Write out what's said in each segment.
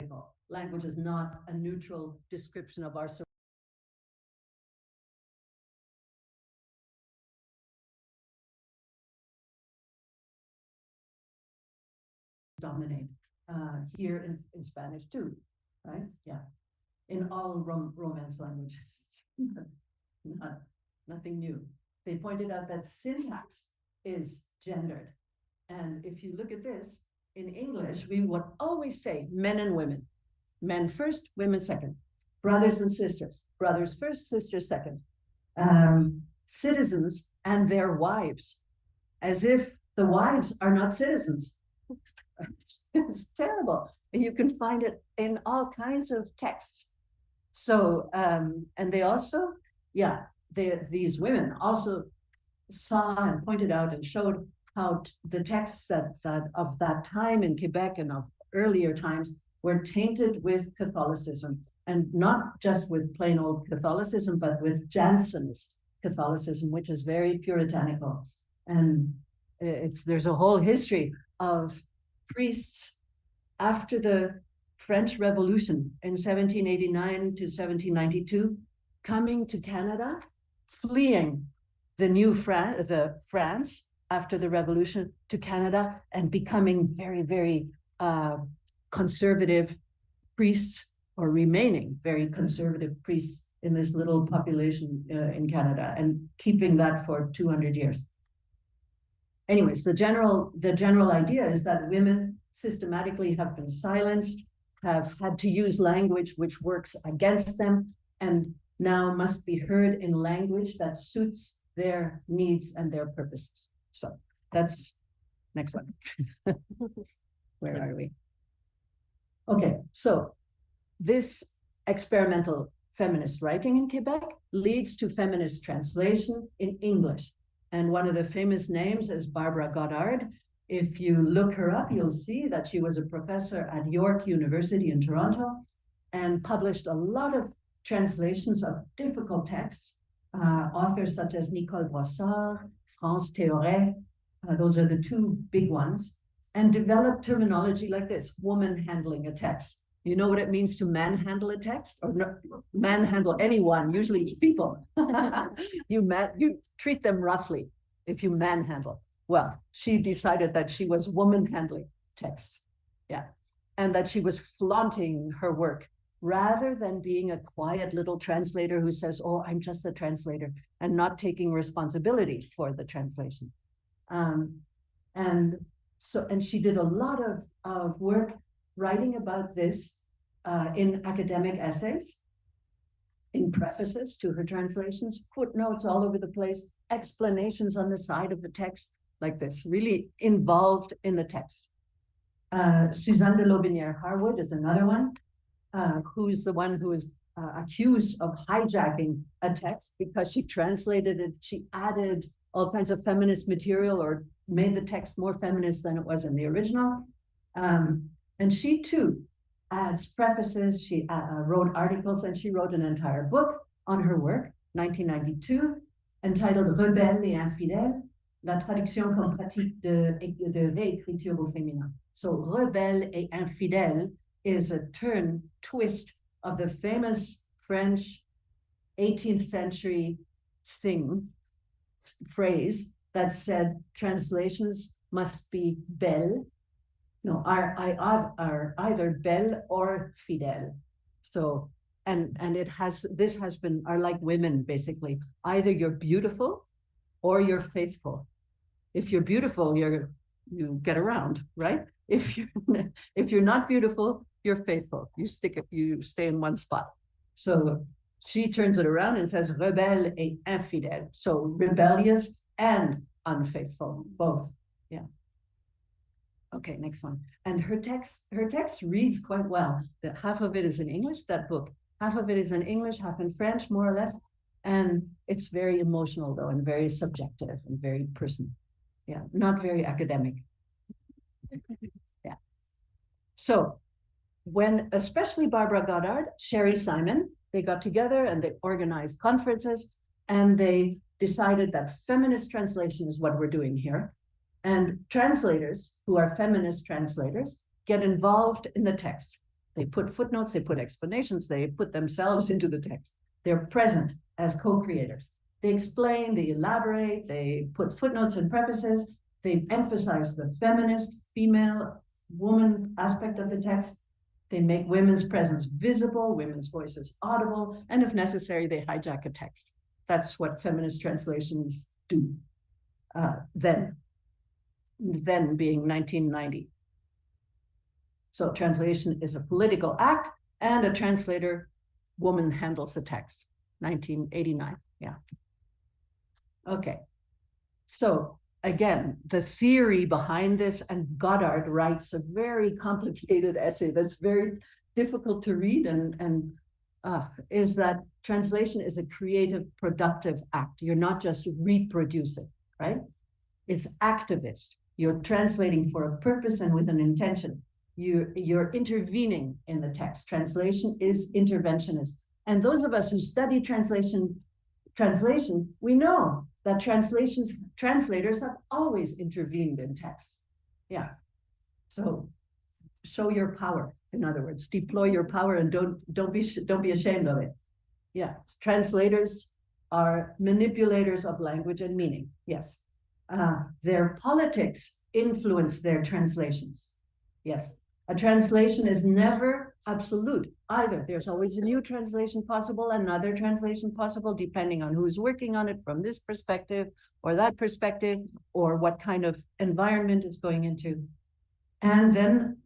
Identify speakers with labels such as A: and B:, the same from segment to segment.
A: label. Language is not a neutral description of our dominate here in Spanish too, right? Yeah, in all Romance languages, nothing new. They pointed out that syntax is gendered, and if you look at this in English, we would always say men and women, men first, women second, brothers and sisters, brothers first, sisters second, citizens and their wives, as if the wives are not citizens. It's terrible. And you can find it in all kinds of texts. So, and they also, yeah, these women also saw and pointed out and showed how the texts that of that time in Quebec and of earlier times were tainted with Catholicism, and not just with plain old Catholicism, but with Jansenist Catholicism, which is very puritanical. And there's a whole history of priests after the French Revolution in 1789 to 1792 coming to Canada, fleeing the France after the revolution to Canada, and becoming very, very conservative priests, or remaining very conservative priests in this little population in Canada, and keeping that for 200 years. Anyways, the general idea is that women systematically have been silenced, have had to use language which works against them, and now must be heard in language that suits their needs and their purposes. So that's next one. Where are we? Okay, so this experimental feminist writing in Quebec leads to feminist translation in English. And one of the famous names is Barbara Goddard. If you look her up, you'll see that she was a professor at York University in Toronto and published a lot of translations of difficult texts. Authors such as Nicole Brossard, France Théoret, those are the two big ones, and developed terminology like this: woman handling a text. You know what it means to manhandle a text, or no, manhandle anyone? Usually it's people. You treat them roughly if you manhandle. Well, she decided that she was woman handling texts, yeah, and that she was flaunting her work rather than being a quiet little translator who says, "Oh, I'm just a translator," and not taking responsibility for the translation. And she did a lot of work writing about this in academic essays, in prefaces to her translations, footnotes all over the place, explanations on the side of the text, like this, really involved in the text. Suzanne de Lotbinière-Harwood is another one, who's the one who is accused of hijacking a text because she translated it, she added all kinds of feminist material or made the text more feminist than it was in the original. And she too adds prefaces, she wrote articles, and she wrote an entire book on her work, 1992, entitled Rebelle et infidèle, la traduction comme pratique de réécriture au féminin. So rebelle et infidèle is a twist of the famous French 18th century phrase that said translations must be belle. No, are either belle or fidèle. So, and this has been, are like women, basically. Either you're beautiful or you're faithful. If you're beautiful, you get around, right? If you're not beautiful, you're faithful. You stay in one spot. So she turns it around and says rebelle et infidèle. So rebellious and unfaithful, both. Yeah. Okay, next one. And her text reads quite well. That half of it is in English, that book. Half of it is in English, half in French, more or less. And it's very emotional, though, and very subjective and very personal. Yeah, not very academic. Yeah. So when, especially Barbara Goddard, Sherry Simon, they got together and they organized conferences, and they decided that feminist translation is what we're doing here. And translators who are feminist translators get involved in the text. They put footnotes, they put explanations, they put themselves into the text. They're present as co-creators. They explain, they elaborate, they put footnotes and prefaces, they emphasize the feminist, female, woman aspect of the text. They make women's presence visible, women's voices audible, and if necessary, they hijack a text. That's what feminist translations do. Then being 1990. So translation is a political act, and a translator woman handles the text. 1989, yeah. Okay, so again, the theory behind this, and Goddard writes a very complicated essay that's very difficult to read, and is that translation is a creative, productive act. You're not just reproducing, right? It's activist. You're translating for a purpose and with an intention. You're intervening in the text. Translation is interventionist. And those of us who study translation, we know that translators have always intervened in text. Yeah. So show your power. In other words, deploy your power and don't be ashamed of it. Yeah. Translators are manipulators of language and meaning. Yes. Their politics influence their translations. Yes. A translation is never absolute either. There's always a new translation possible, another translation possible, depending on who's working on it from this perspective or that perspective, or what kind of environment it's going into. And then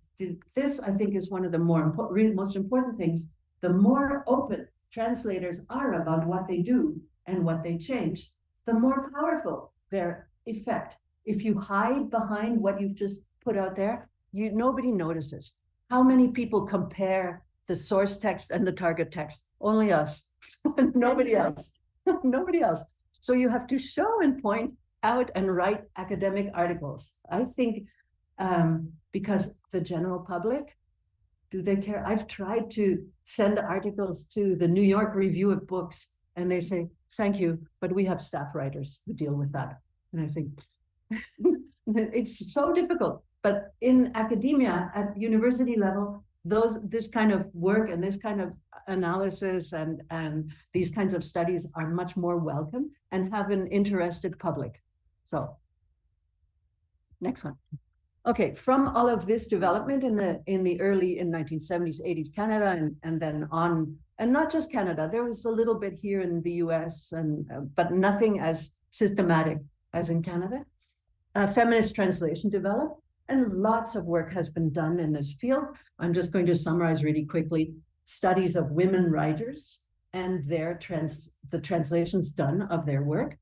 A: this, I think, is one of the most important things. The more open translators are about what they do and what they change, the more powerful their effect. If you hide behind what you've just put out there, nobody notices. How many people compare the source text and the target text? Only us. Nobody else. Nobody else. So you have to show and point out and write academic articles. I think because the general public, do they care? I've tried to send articles to the New York Review of Books, and they say, thank you, but we have staff writers who deal with that. And I think it's so difficult. But in academia, at university level, this kind of work and this kind of analysis and these kinds of studies are much more welcome and have an interested public. So, next one. Okay, from all of this development in the 1970s, 80s Canada, and then on, and not just Canada, there was a little bit here in the US, but nothing as systematic as in Canada. Feminist translation developed. And lots of work has been done in this field. I'm just going to summarize really quickly studies of women writers and the translations done of their work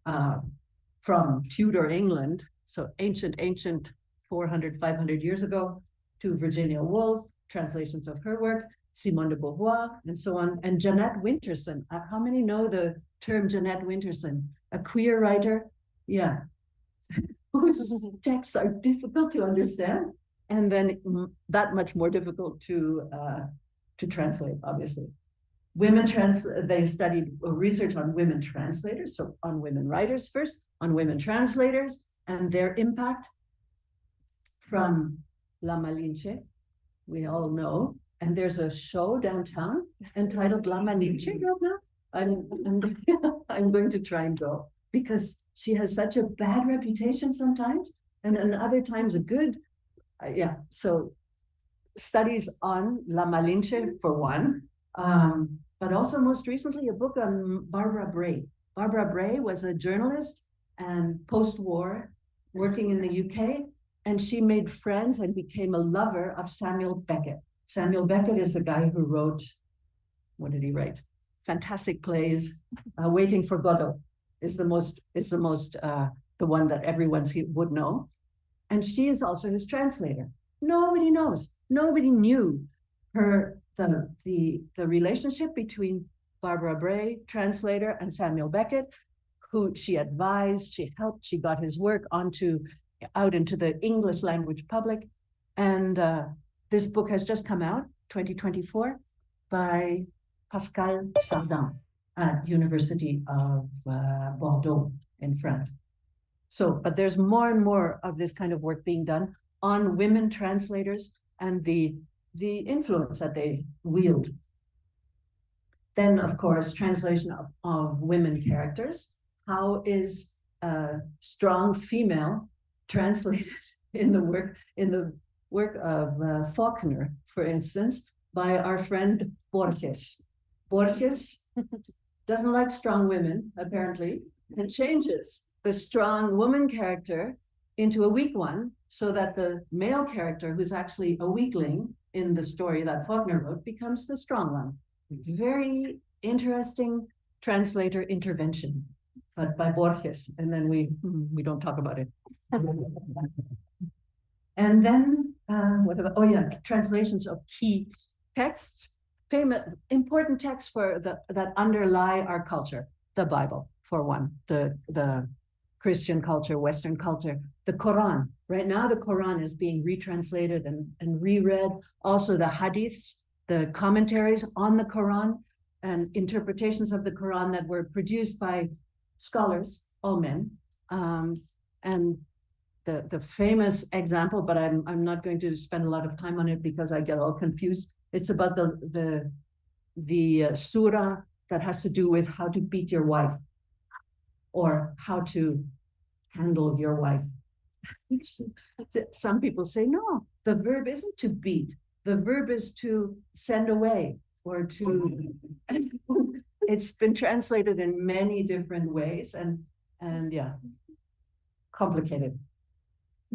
A: from Tudor England, so ancient 400, 500 years ago, to Virginia Woolf, translations of her work, Simone de Beauvoir, and so on, and Jeanette Winterson. How many know the term Jeanette Winterson? A queer writer? Yeah. Whose texts are difficult to understand, and then that much more difficult to translate, obviously. They studied research on women translators, so on women writers first, on women translators, and their impact from La Malinche, we all know, and there's a show downtown entitled La Malinche, I'm going to try and go, because she has such a bad reputation sometimes, and other times a good, yeah. So studies on La Malinche for one, but also most recently a book on Barbara Bray. Barbara Bray was a journalist and post-war working in the UK, and she made friends and became a lover of Samuel Beckett. Samuel Beckett is the guy who wrote, what did he write? Fantastic plays. Waiting for Godot is the one that everyone would know. And she is also his translator. Nobody knows. Nobody knew the relationship between Barbara Bray, translator, and Samuel Beckett, who she advised, she helped, she got his work out into the English language public. And this book has just come out, 2024, by Pascal Sardin at University of Bordeaux in France. So, but there's more and more of this kind of work being done on women translators and the the influence that they wield. Then, of course, translation of women characters. How is a strong female translated in the work of Faulkner, for instance, by our friend Borges. Borges doesn't like strong women, apparently, and changes the strong woman character into a weak one, so that the male character, who's actually a weakling in the story that Faulkner wrote, becomes the strong one. Very interesting translator intervention, but by Borges, and then we don't talk about it. And then what about, oh yeah, translations of key texts, important texts that underlie our culture. The Bible, for one, the Christian culture, Western culture, the Quran. Right now, the Quran is being retranslated and reread. Also, the hadiths, the commentaries on the Quran, and interpretations of the Quran that were produced by scholars, all men. And the famous example, but I'm not going to spend a lot of time on it because I get all confused. It's about the surah that has to do with how to beat your wife, or how to handle your wife. Some people say, no, the verb isn't to beat. The verb is to send away, or to, it's been translated in many different ways, and yeah, complicated.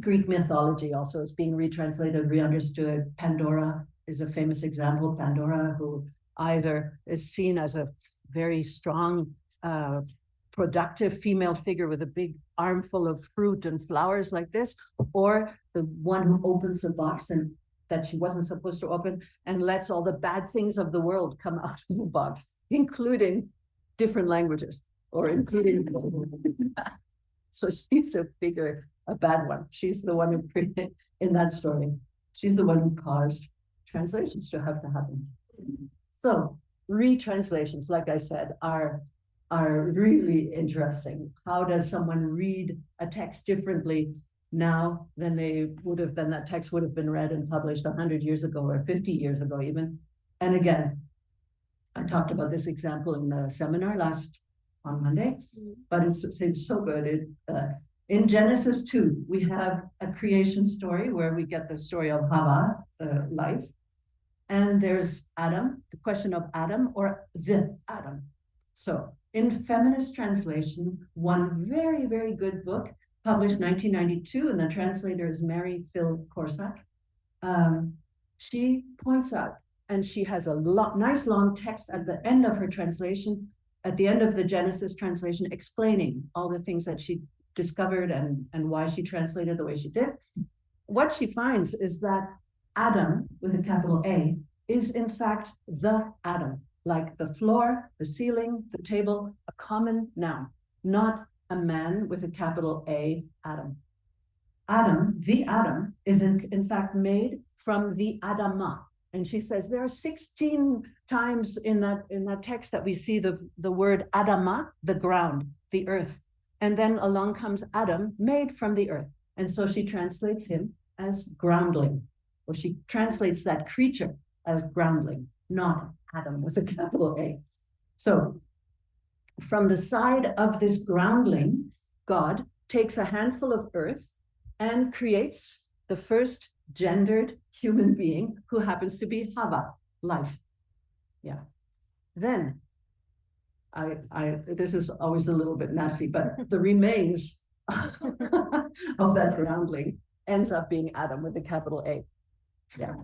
A: Greek mythology also is being retranslated, reunderstood. Pandora is a famous example. Pandora, who either is seen as a very strong, productive female figure with a big armful of fruit and flowers like this, or the one who opens a box and that she wasn't supposed to open and lets all the bad things of the world come out of the box, including different languages, or including. So she's a bad one. She's the one who created, in that story, she's the one who caused translations to have to happen. So retranslations, like I said, are really interesting. How does someone read a text differently now than than that text would have been read and published 100 years ago or 50 years ago even? And again, I talked about this example in the seminar on Monday, but it's so good. In Genesis 2, we have a creation story where we get the story of Hava, life, and there's Adam, the question of Adam or the Adam. So in feminist translation, one very, very good book, published 1992, and the translator is Mary Phil Korsak. She points out, and she has a nice long text at the end of her translation, at the end of the Genesis translation, explaining all the things that she discovered and why she translated the way she did. What she finds is that Adam, with a capital A, is in fact the Adam, like the floor, the ceiling, the table, a common noun, not a man with a capital A, Adam. Adam, the Adam, is in fact made from the Adama. And she says there are 16 times in that text that we see the word Adama, the ground, the earth. And then along comes Adam, made from the earth. And so she translates him as groundling, or she translates that creature as groundling, not Adam with a capital A. So from the side of this groundling, God takes a handful of earth and creates the first gendered human being, who happens to be Hava, life. Yeah. Then, this is always a little bit nasty, but the remains of that groundling ends up being Adam with a capital A. Yeah.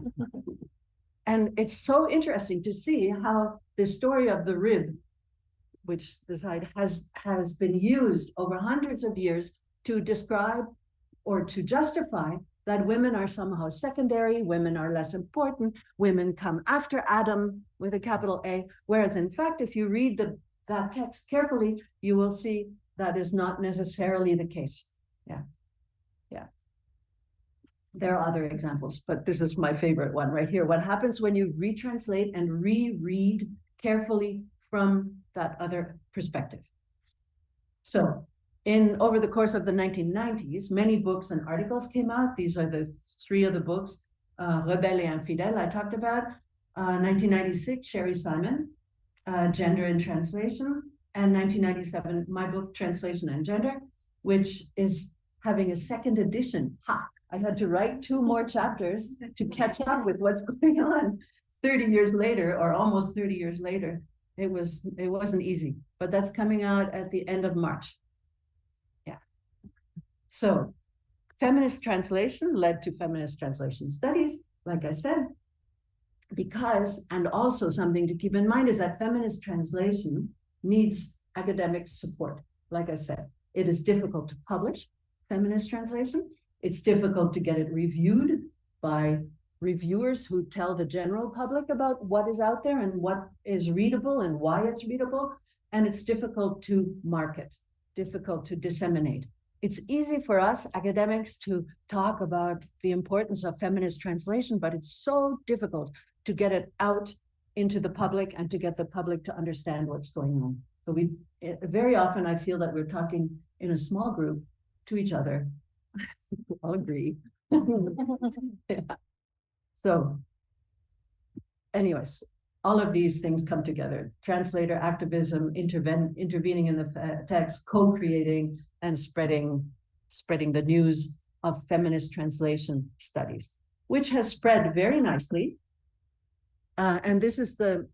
A: And it's so interesting to see how the story of the rib, which the side has been used over hundreds of years to describe or to justify that women are somehow secondary, women are less important, women come after Adam with a capital A, whereas in fact, if you read that text carefully, you will see that is not necessarily the case. Yeah, yeah. There are other examples, but this is my favorite one right here. What happens when you retranslate and reread carefully from that other perspective? So over the course of the 1990s, many books and articles came out. These are the three of the books. Rebelle et Infidèle, I talked about. 1996, Sherry Simon, Gender in Translation. And 1997, my book, Translation and Gender, which is having a second edition. Ha! I had to write 2 more chapters to catch up with what's going on 30 years later, or almost 30 years later. It wasn't easy, but that's coming out at the end of March. Yeah. So feminist translation led to feminist translation studies, like I said, because, and also something to keep in mind is that feminist translation needs academic support. Like I said, it is difficult to publish feminist translation. It's difficult to get it reviewed by reviewers who tell the general public about what is out there and what is readable and why it's readable. And it's difficult to market, difficult to disseminate. It's easy for us academics to talk about the importance of feminist translation, but it's so difficult to get it out into the public and to get the public to understand what's going on. So very often I feel that we're talking in a small group to each other. I'll agree. Yeah. So anyways, all of these things come together. Translator activism, intervening in the text, co-creating and spreading the news of feminist translation studies, which has spread very nicely. And this is the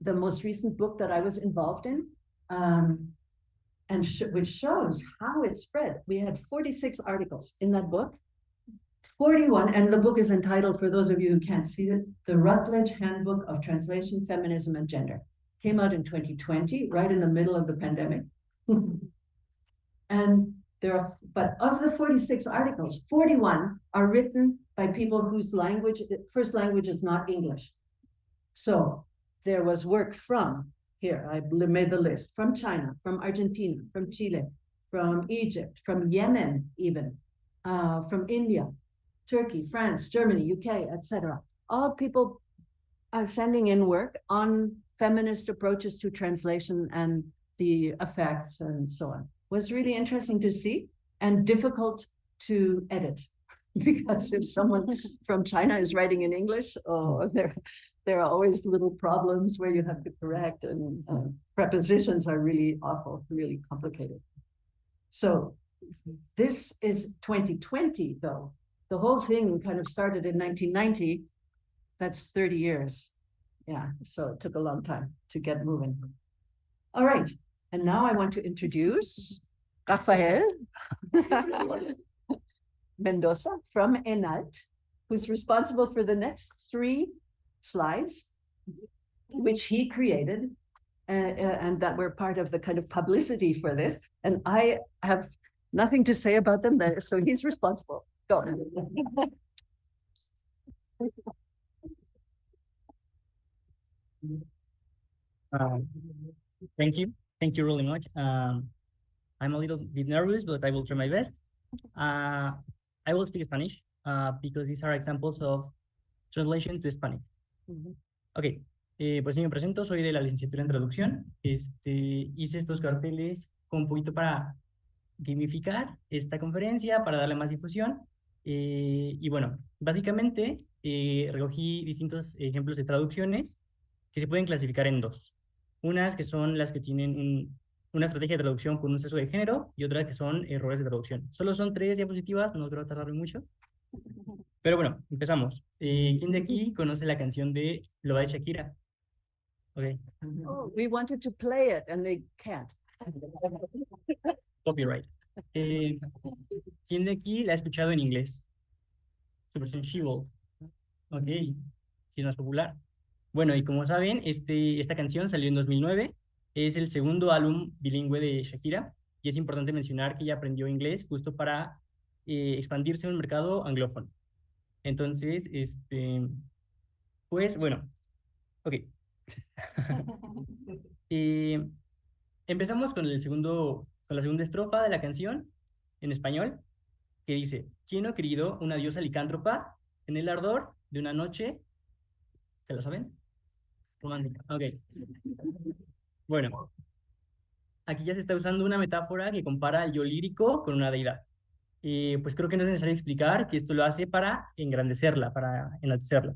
A: most recent book that I was involved in, and which shows how it spread. We had 46 articles in that book, 41, and the book is entitled, for those of you who can't see it, The Routledge Handbook of Translation, Feminism and Gender. Came out in 2020, right in the middle of the pandemic. And but of the 46 articles, 41 are written by people whose first language is not English. So there was work from, here, I made the list, from China, from Argentina, from Chile, from Egypt, from Yemen even, from India, Turkey, France, Germany, UK, etc. All people are sending in work on feminist approaches to translation and the effects and so on. It was really interesting to see and difficult to edit, because if someone from China is writing in English, there are always little problems where you have to correct, and prepositions are really awful, really complicated. So this is 2020, though. The whole thing kind of started in 1990. That's 30 years. Yeah, so it took a long time to get moving. All right, and now I want to introduce Rafael Mendoza from ENALLT, who's responsible for the next 3 slides, which he created, and that were part of the kind of publicity for this. And I have nothing to say about them there, so he's responsible. Go.
B: Thank you really much. I'm a little bit nervous, but I will try my best. I will speak Spanish because these are examples of translation to Spanish. Ok, pues sí, me presento, soy de la licenciatura en traducción. Hice estos carteles un poquito para gamificar esta conferencia, para darle más difusión. Y bueno, básicamente recogí distintos ejemplos de traducciones que se pueden clasificar en 2. Unas que son las que tienen una estrategia de traducción con un sesgo de género, y otras que son errores de traducción. Solo son 3 diapositivas, no creo tardar mucho. Pero bueno, empezamos. ¿Quién de aquí conoce la canción de Lo de Shakira? Okay.
A: Oh, we wanted to play it and they can't.
B: Copyright. ¿Quién de aquí la ha escuchado en inglés? Su versión She-Wolf. Ok, si no es popular. Bueno, y como saben, esta canción salió en 2009. Es el segundo álbum bilingüe de Shakira, y es importante mencionar que ella aprendió inglés justo para expandirse en un mercado anglófono. Entonces, pues bueno, ok. Empezamos con la segunda estrofa de la canción en español, que dice: ¿Quién no ha querido una diosa licántropa en el ardor de una noche? ¿Se la saben? Romántica. Ok. Bueno, aquí ya se está usando una metáfora que compara al yo lírico con una deidad. pues creo que no es necesario explicar que esto lo hace para engrandecerla, para enaltecerla.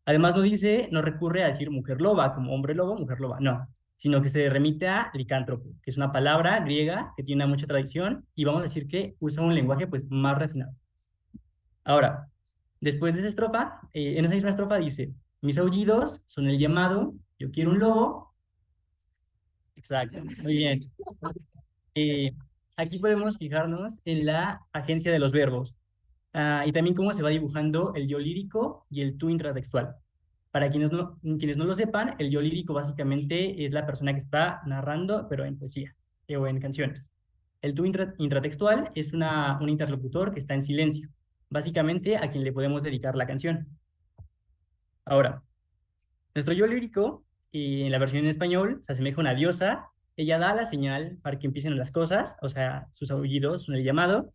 B: Además no recurre a decir mujer loba, como hombre lobo, mujer loba, no, sino que se remite a licántropo, que es una palabra griega que tiene mucha tradición y vamos a decir que usa un lenguaje pues más refinado. Ahora, después de esa estrofa, en esa misma estrofa dice, mis aullidos son el llamado, yo quiero un lobo. Exacto, muy bien. Eh, Aquí podemos fijarnos en la agencia de los verbos y también cómo se va dibujando el yo lírico y el tú intratextual. Para quienes no lo sepan, el yo lírico básicamente es la persona que está narrando, pero en poesía o en canciones. El tú intratextual es un interlocutor que está en silencio, básicamente a quien le podemos dedicar la canción. Ahora, nuestro yo lírico, en la versión en español, se asemeja a una diosa. Ella da la señal para que empiecen las cosas, o sea, sus aullidos son el llamado,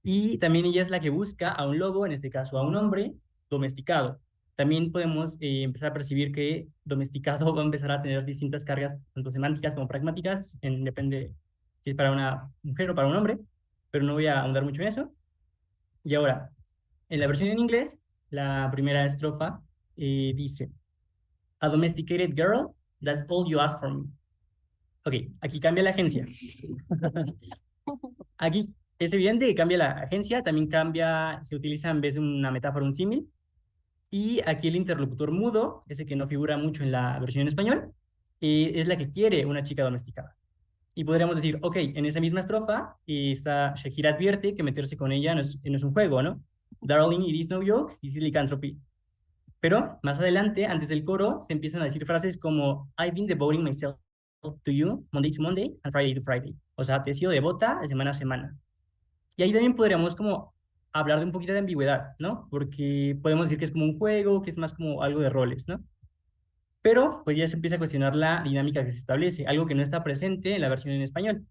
B: y también ella es la que busca a un lobo, en este caso a un hombre, domesticado. También podemos empezar a percibir que domesticado va a empezar a tener distintas cargas, tanto semánticas como pragmáticas, depende si es para una mujer o para un hombre, pero no voy a ahondar mucho en eso. Y ahora, en la versión en inglés, la primera estrofa dice, a domesticated girl, that's all you ask for me. Ok, aquí cambia la agencia. Aquí es evidente que cambia la agencia, también cambia, se utiliza en vez de una metáfora un símil. Y aquí el interlocutor mudo, ese que no figura mucho en la versión en español, es la que quiere una chica domesticada. Y podríamos decir, ok, en esa misma estrofa, Shakira advierte que meterse con ella no es un juego, ¿no? Darling, it is no joke, this is lycanthropy. Pero más adelante, antes del coro, se empiezan a decir frases como I've been devoting myself to you, Monday to Monday and Friday to Friday. O sea, te he sido devota de semana a semana. Y ahí también podríamos como hablar de un poquito de ambigüedad, ¿no? Porque podemos decir que es como un juego, que es más como algo de roles, ¿no? Pero pues ya se empieza a cuestionar la dinámica que se establece, algo que no está presente en la versión en español.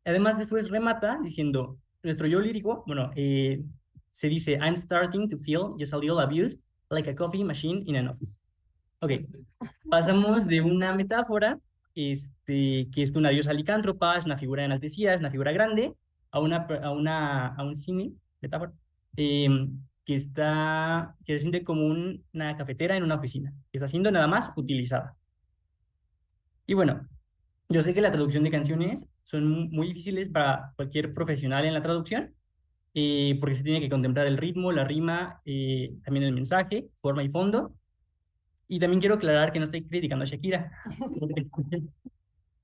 B: Además, después remata diciendo, nuestro yo lírico, bueno, se dice, I'm starting to feel just a little abused, like a coffee machine in an office. Ok, pasamos de una metáfora, que es una diosa licántropa, es una figura enaltecida, es una figura grande, a un símil, metáfora, que se siente como una cafetera en una oficina, que está siendo nada más utilizada. Y bueno, yo sé que la traducción de canciones son muy difíciles para cualquier profesional en la traducción, porque se tiene que contemplar el ritmo, la rima, también el mensaje, forma y fondo. Y también quiero aclarar que no estoy criticando a Shakira,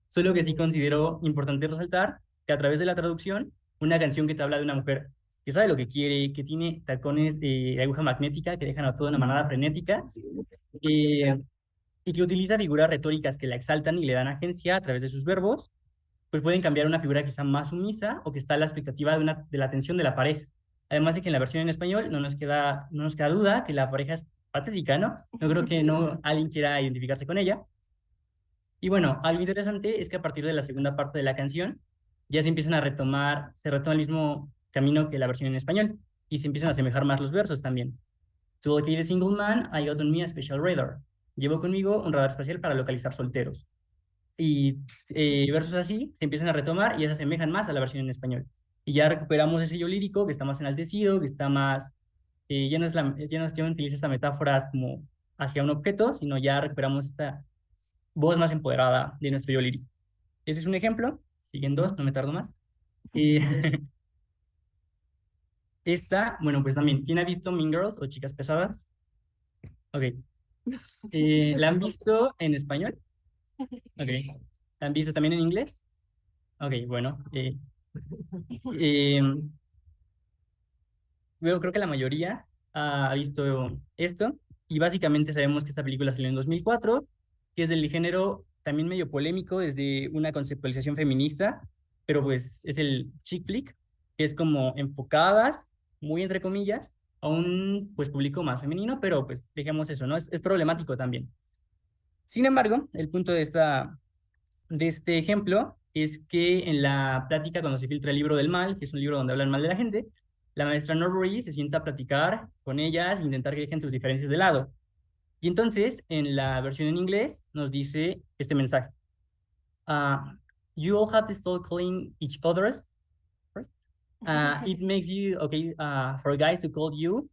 B: solo que sí considero importante resaltar que a través de la traducción, una canción que te habla de una mujer que sabe lo que quiere, que tiene tacones de aguja magnética que dejan a toda una manada frenética, y que utiliza figuras retóricas que la exaltan y le dan agencia a través de sus verbos, pues pueden cambiar una figura quizá más sumisa o que está a la expectativa de la atención de la pareja. Además de que en la versión en español no nos queda duda que la pareja es patética, ¿no? No creo que alguien quiera identificarse con ella. Y bueno, algo interesante es que a partir de la segunda parte de la canción ya se retoma el mismo camino que la versión en español y se empiezan a asemejar más los versos también. To locate a single man, I got on me a special radar. Llevo conmigo un radar espacial para localizar solteros. Y versos así se empiezan a retomar y ya se asemejan más a la versión en español. Y ya recuperamos ese yo lírico que está más enaltecido, que está más, ya no utiliza esta metáfora como hacia un objeto, sino ya recuperamos esta voz más empoderada de nuestro yo lírico. Ese es un ejemplo, siguen dos, no me tardo más. Esta, bueno, pues también, ¿quién ha visto Mean Girls o Chicas Pesadas? Ok. ¿La han visto en español? Ok. ¿La han visto también en inglés? Ok, bueno. Bueno, creo que la mayoría ha visto esto y básicamente sabemos que esta película salió en 2004, que es del género también medio polémico desde una conceptualización feminista, pero pues es el chick flick, que es como enfocadas, muy entre comillas, a un pues público más femenino, pero pues dejemos eso, ¿no? Es problemático también. Sin embargo, el punto de este ejemplo es que en la plática cuando se filtra el libro del mal, que es un libro donde hablan mal de la gente, la maestra Norbury se sienta a platicar con ellas e intentar que dejen sus diferencias de lado. Y entonces, en la versión en inglés, nos dice este mensaje. You all have to start calling each other's it makes you, okay, for guys to call you.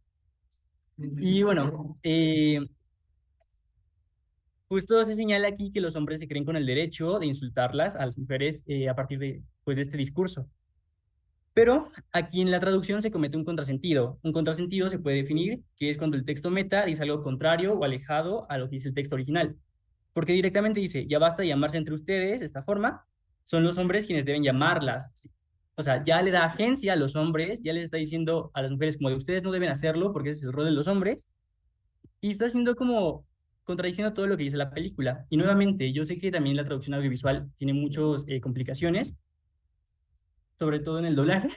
B: Y bueno, justo se señala aquí que los hombres se creen con el derecho de insultarlas a las mujeres a partir de, pues, de este discurso. Pero aquí en la traducción se comete un contrasentido. Un contrasentido se puede definir que es cuando el texto meta dice algo contrario o alejado a lo que dice el texto original. Porque directamente dice, ya basta de llamarse entre ustedes de esta forma, son los hombres quienes deben llamarlas. O sea, ya le da agencia a los hombres, ya les está diciendo a las mujeres como de ustedes no deben hacerlo porque ese es el rol de los hombres. Y está haciendo como contradiciendo todo lo que dice la película. Y nuevamente, yo sé que también la traducción audiovisual tiene muchas complicaciones, sobre todo en el doblaje,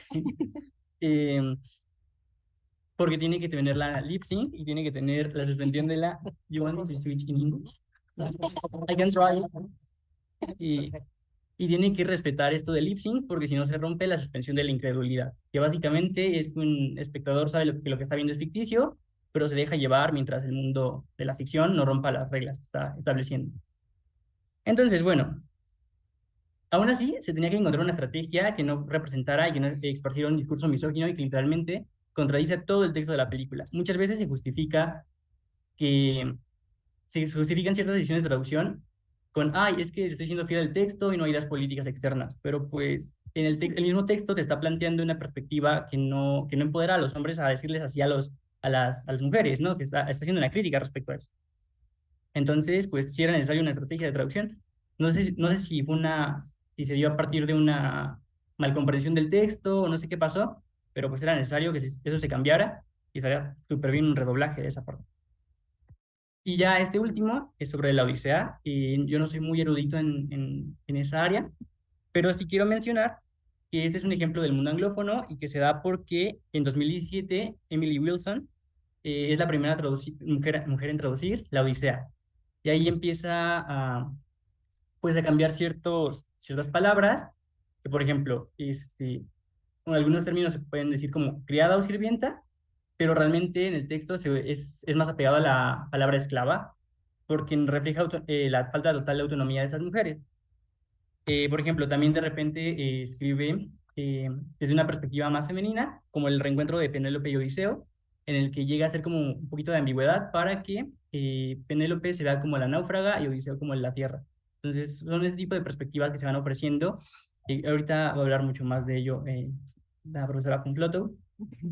B: porque tiene que tener la lip sync y tiene que tener la suspensión de la you want me to switch in English? I can try. Y tiene que respetar esto del lip sync porque si no se rompe la suspensión de la incredulidad, que básicamente es que un espectador sabe que lo que está viendo es ficticio, pero se deja llevar mientras el mundo de la ficción no rompa las reglas que está estableciendo. Entonces, bueno, aún así, se tenía que encontrar una estrategia que no representara y que no esparciera un discurso misógino y que literalmente contradice todo el texto de la película. Muchas veces se justifican ciertas decisiones de traducción con, ay, es que estoy siendo fiel al texto y no hay ideas políticas externas, pero pues en el mismo texto te está planteando una perspectiva que no empodera a los hombres a decirles así a las mujeres, ¿no? Que está haciendo una crítica respecto a eso. Entonces, pues sí era necesaria una estrategia de traducción. No sé si si se dio a partir de una malcomprensión del texto o no sé qué pasó, pero pues era necesario que eso se cambiara y estaría súper bien un redoblaje de esa parte. Y ya este último es sobre la Odisea, y yo no soy muy erudito en esa área, pero sí quiero mencionar que este es un ejemplo del mundo anglófono y que se da porque en 2017 Emily Wilson es la primera mujer en traducir la Odisea. Y ahí empieza pues a cambiar ciertas palabras, que por ejemplo, con algunos términos se pueden decir como criada o sirvienta, pero realmente en el texto es más apegado a la palabra esclava, porque refleja la falta total de autonomía de esas mujeres. Por ejemplo, también de repente escribe desde una perspectiva más femenina, como el reencuentro de Penélope y Odiseo, en el que llega a ser como un poquito de ambigüedad para que Penélope se vea como la náufraga y Odiseo como la tierra. Entonces, son ese tipo de perspectivas que se van ofreciendo. Ahorita va a hablar mucho más de ello la profesora von Flotow.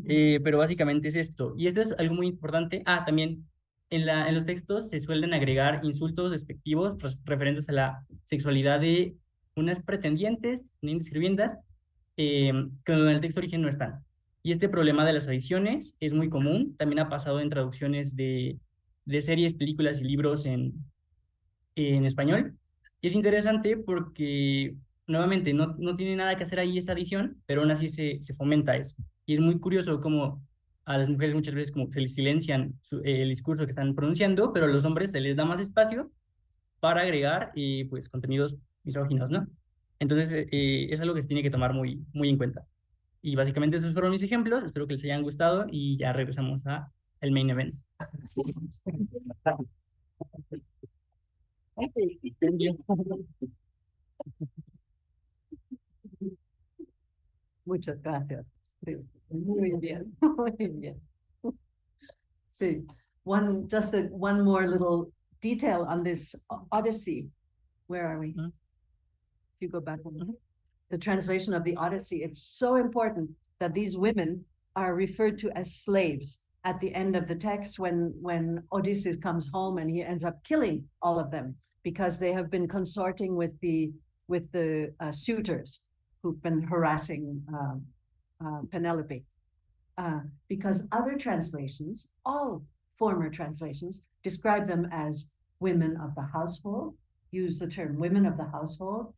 B: Pero básicamente es esto. Y esto es algo muy importante. También en los textos se suelen agregar insultos despectivos referentes a la sexualidad de unas pretendientes, sirvientas, que en el texto origen no están. Y este problema de las adiciones es muy común. También ha pasado en traducciones de series, películas y libros en español. Y es interesante porque, nuevamente, no tiene nada que hacer ahí esa adición, pero aún así se fomenta eso. Y es muy curioso cómo a las mujeres muchas veces como se les silencian el discurso que están pronunciando, pero a los hombres se les da más espacio para agregar pues contenidos misóginos, ¿no? Entonces es algo que se tiene que tomar muy, muy en cuenta. Y básicamente esos fueron mis ejemplos, espero que les hayan gustado y ya regresamos al main event.
A: Muchas gracias. Sí, muy bien, muy bien. Sí, one more little detail on this Odyssey. Where are we?
B: Mm-hmm.
A: If you go back on the translation of the Odyssey, it's so important that these women are referred to as slaves at the end of the text when Odysseus comes home and he ends up killing all of them because they have been consorting with the suitors who've been harassing Penelope. Because other translations, all former translations, describe them as women of the household, use the term women of the household,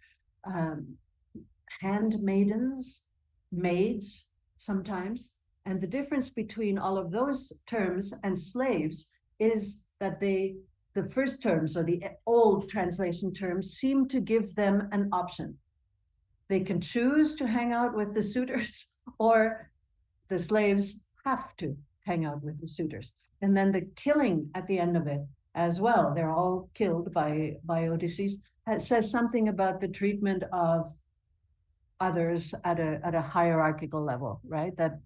A: handmaidens, maids sometimes. And the difference between all of those terms and slaves is that the first terms, or the old translation terms, seem to give them an option. They can choose to hang out with the suitors, or the slaves have to hang out with the suitors. And then the killing at the end of it as well, they're all killed by Odysseus, says something about the treatment of others at a hierarchical level, right? That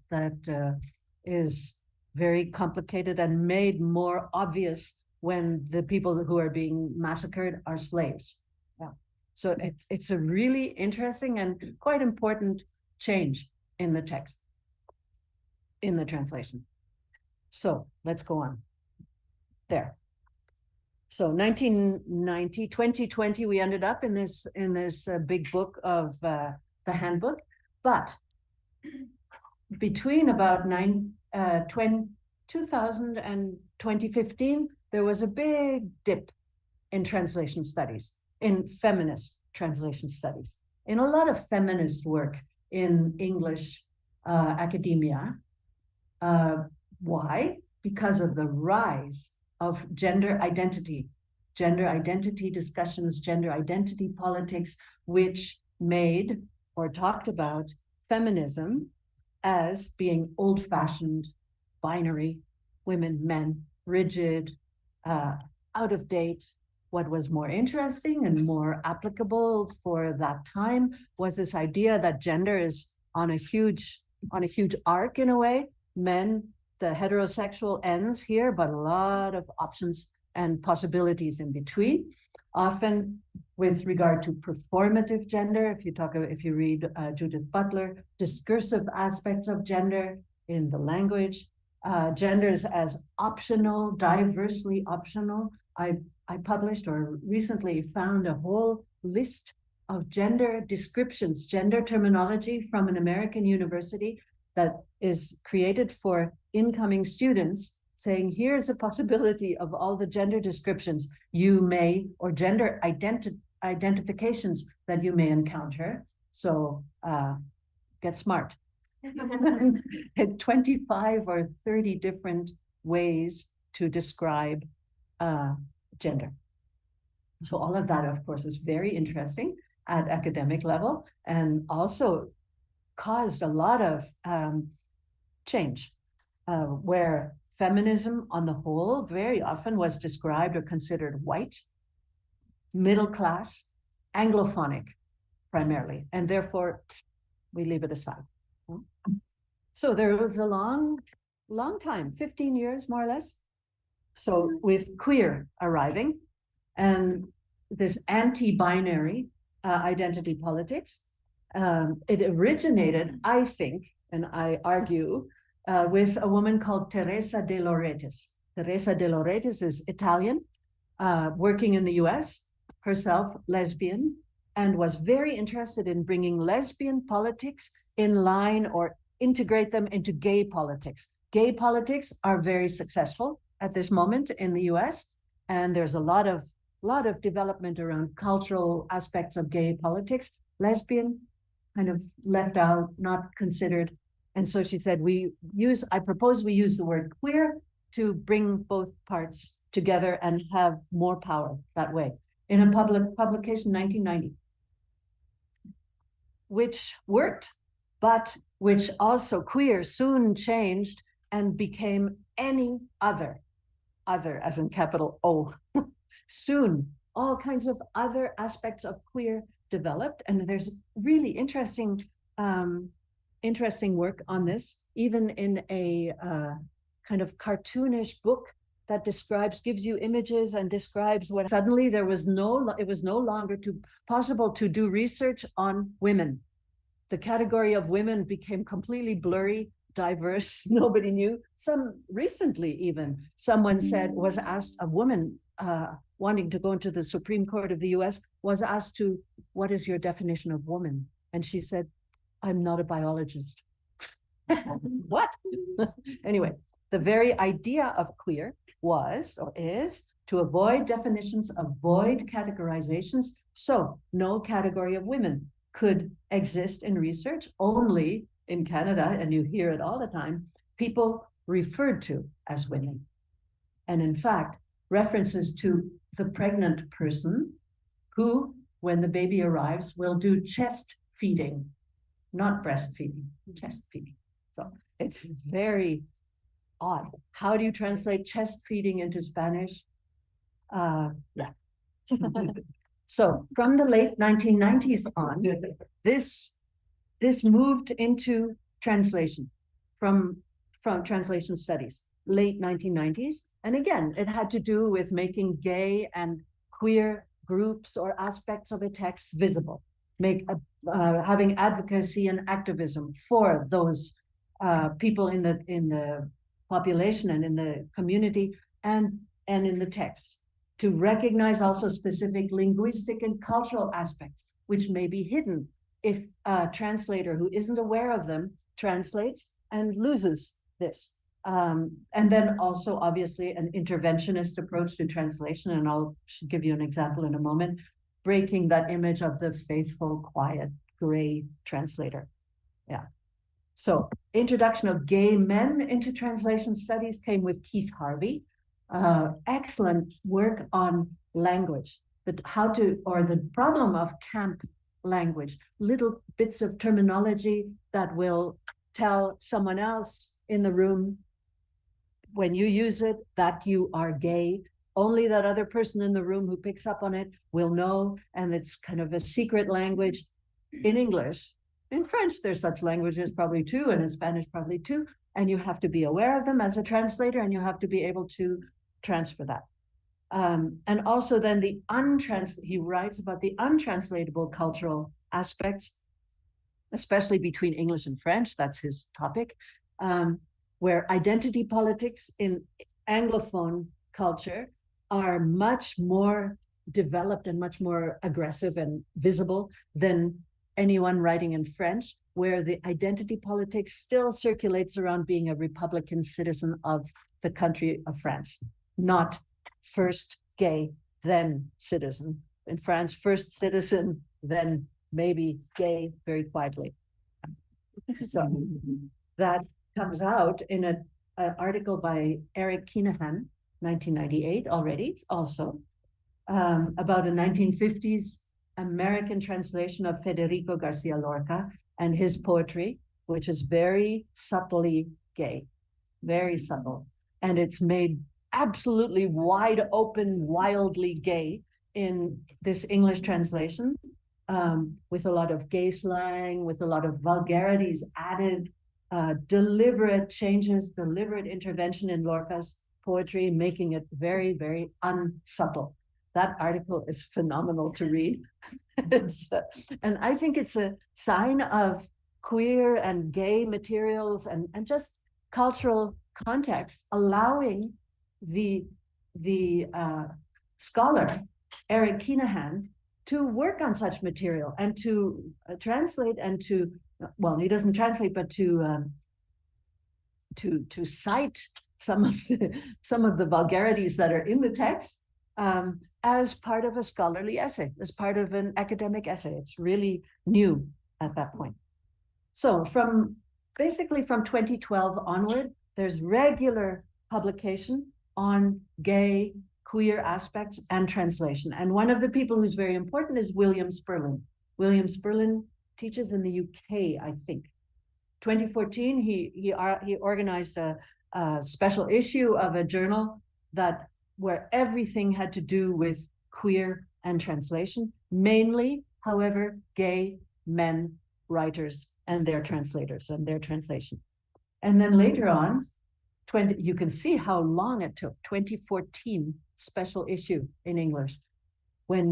A: is very complicated and made more obvious when the people who are being massacred are slaves. Yeah. So it's a really interesting and quite important change in the text, in the translation. So let's go on. There. So 1990, 2020, we ended up in this big book of the handbook, but between about 2000 and 2015, there was a big dip in translation studies, in feminist translation studies, in a lot of feminist work in English academia. Why? Because of the rise of gender identity discussions, gender identity politics, which made or talked about feminism as being old-fashioned, binary, women, men, rigid, out of date. What was more interesting and more applicable for that time was this idea that gender is on a huge arc in a way. Men, the heterosexual ends here, but a lot of options and possibilities in between. Often with regard to performative gender, if you read Judith Butler, discursive aspects of gender in the language, genders as optional, diversely optional. I published or recently found a whole list of gender descriptions, gender terminology from an American university that is created for incoming students, saying here's a possibility of all the gender descriptions you may, or gender identifications that you may encounter. So get smart. 25 or 30 different ways to describe gender. So all of that, of course, is very interesting at academic level, and also caused a lot of change, where feminism on the whole very often was described or considered white, middle class, Anglophonic primarily, and therefore we leave it aside. So there was a long time, 15 years more or less. So with queer arriving and this anti-binary identity politics, it originated, I think, and I argue, with a woman called Teresa de Lauretis. Teresa de Lauretis is Italian, working in the US, herself lesbian, and was very interested in bringing lesbian politics in line or integrate them into gay politics. Gay politics are very successful at this moment in the US, and there's a lot of development around cultural aspects of gay politics. Lesbian, kind of left out, not considered. And so she said, I propose we use the word queer to bring both parts together and have more power that way. In a public publication, 1990, which worked, but which also queer soon changed and became any other as in capital O. Soon, all kinds of other aspects of queer developed, and there's really interesting work on this, even in a kind of cartoonish book that gives you images and describes what suddenly it was no longer possible to do research on women. The category of women became completely blurry, diverse, nobody knew. Recently even, someone was asked, a woman wanting to go into the Supreme Court of the US was asked what is your definition of woman? And she said, I'm not a biologist. What? Anyway, the very idea of queer was, or is, to avoid definitions, avoid categorizations. So no category of women could exist in research. Only in Canada, and you hear it all the time, people referred to as women. And in fact, references to the pregnant person who, when the baby arrives, will do chest feeding, not breastfeeding, chest feeding. So it's very odd. How do you translate chest feeding into Spanish? Yeah. So from the late 1990s on, this this moved into translation from translation studies, late 1990s. And again, it had to do with making gay and queer groups or aspects of a text visible, having advocacy and activism for those people in the population and in the community and in the text, to recognize also specific linguistic and cultural aspects which may be hidden if a translator who isn't aware of them translates and loses this. And then also obviously an interventionist approach to translation, and I'll give you an example in a moment, breaking that image of the faithful, quiet, gray translator. Yeah. So introduction of gay men into translation studies came with Keith Harvey. Excellent work on language, the problem of camp language, little bits of terminology that will tell someone else in the room when you use it that you are gay. Only that other person in the room who picks up on it will know, and it's kind of a secret language. In English, in French, there's such languages probably too, and in Spanish probably too, and you have to be aware of them as a translator, and you have to be able to transfer that. And also then he writes about the untranslatable cultural aspects, especially between English and French, that's his topic, where identity politics in Anglophone culture are much more developed and much more aggressive and visible than anyone writing in French, where the identity politics still circulates around being a Republican citizen of the country of France, not first gay, then citizen. In France, first citizen, then maybe gay, very quietly. So that comes out in an article by Eric Kinahan, 1998 already, also, about a 1950s American translation of Federico Garcia Lorca and his poetry, which is very subtly gay, very subtle. And it's made absolutely wide open, wildly gay in this English translation, with a lot of gay slang, with a lot of vulgarities added, deliberate changes, deliberate intervention in Lorca's poetry, making it very, very unsubtle. That article is phenomenal to read. And I think it's a sign of queer and gay materials and just cultural context, allowing the scholar, Eric Kinahan, to work on such material and to translate and to, well, he doesn't translate, but to cite some of the vulgarities that are in the text as part of a scholarly essay, as part of an academic essay. It's really new at that point. So basically from 2012 onward, there's regular publication on gay, queer aspects and translation. And one of the people who's very important is William Sperlin. William Sperlin teaches in the UK, I think. 2014, he organized a special issue of a journal where everything had to do with queer and translation, mainly, however, gay men writers and their translators and their translation. And then later on, you can see how long it took. 2014 special issue in English. When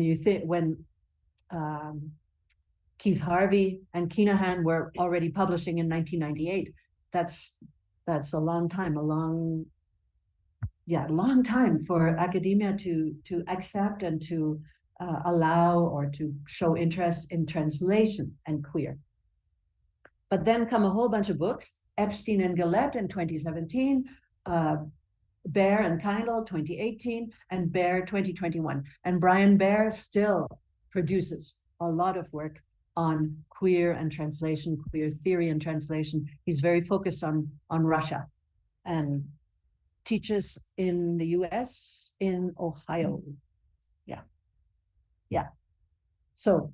A: Keith Harvey and Kinahan were already publishing in 1998, that's a long time, long time for academia to accept and to allow or to show interest in translation and queer. But then come a whole bunch of books, Epstein and Gillette in 2017, Bear and Kindle 2018, and Bear 2021. And Brian Bear still produces a lot of work on queer and translation, queer theory and translation. He's very focused on Russia and teaches in the US, in Ohio. Yeah. So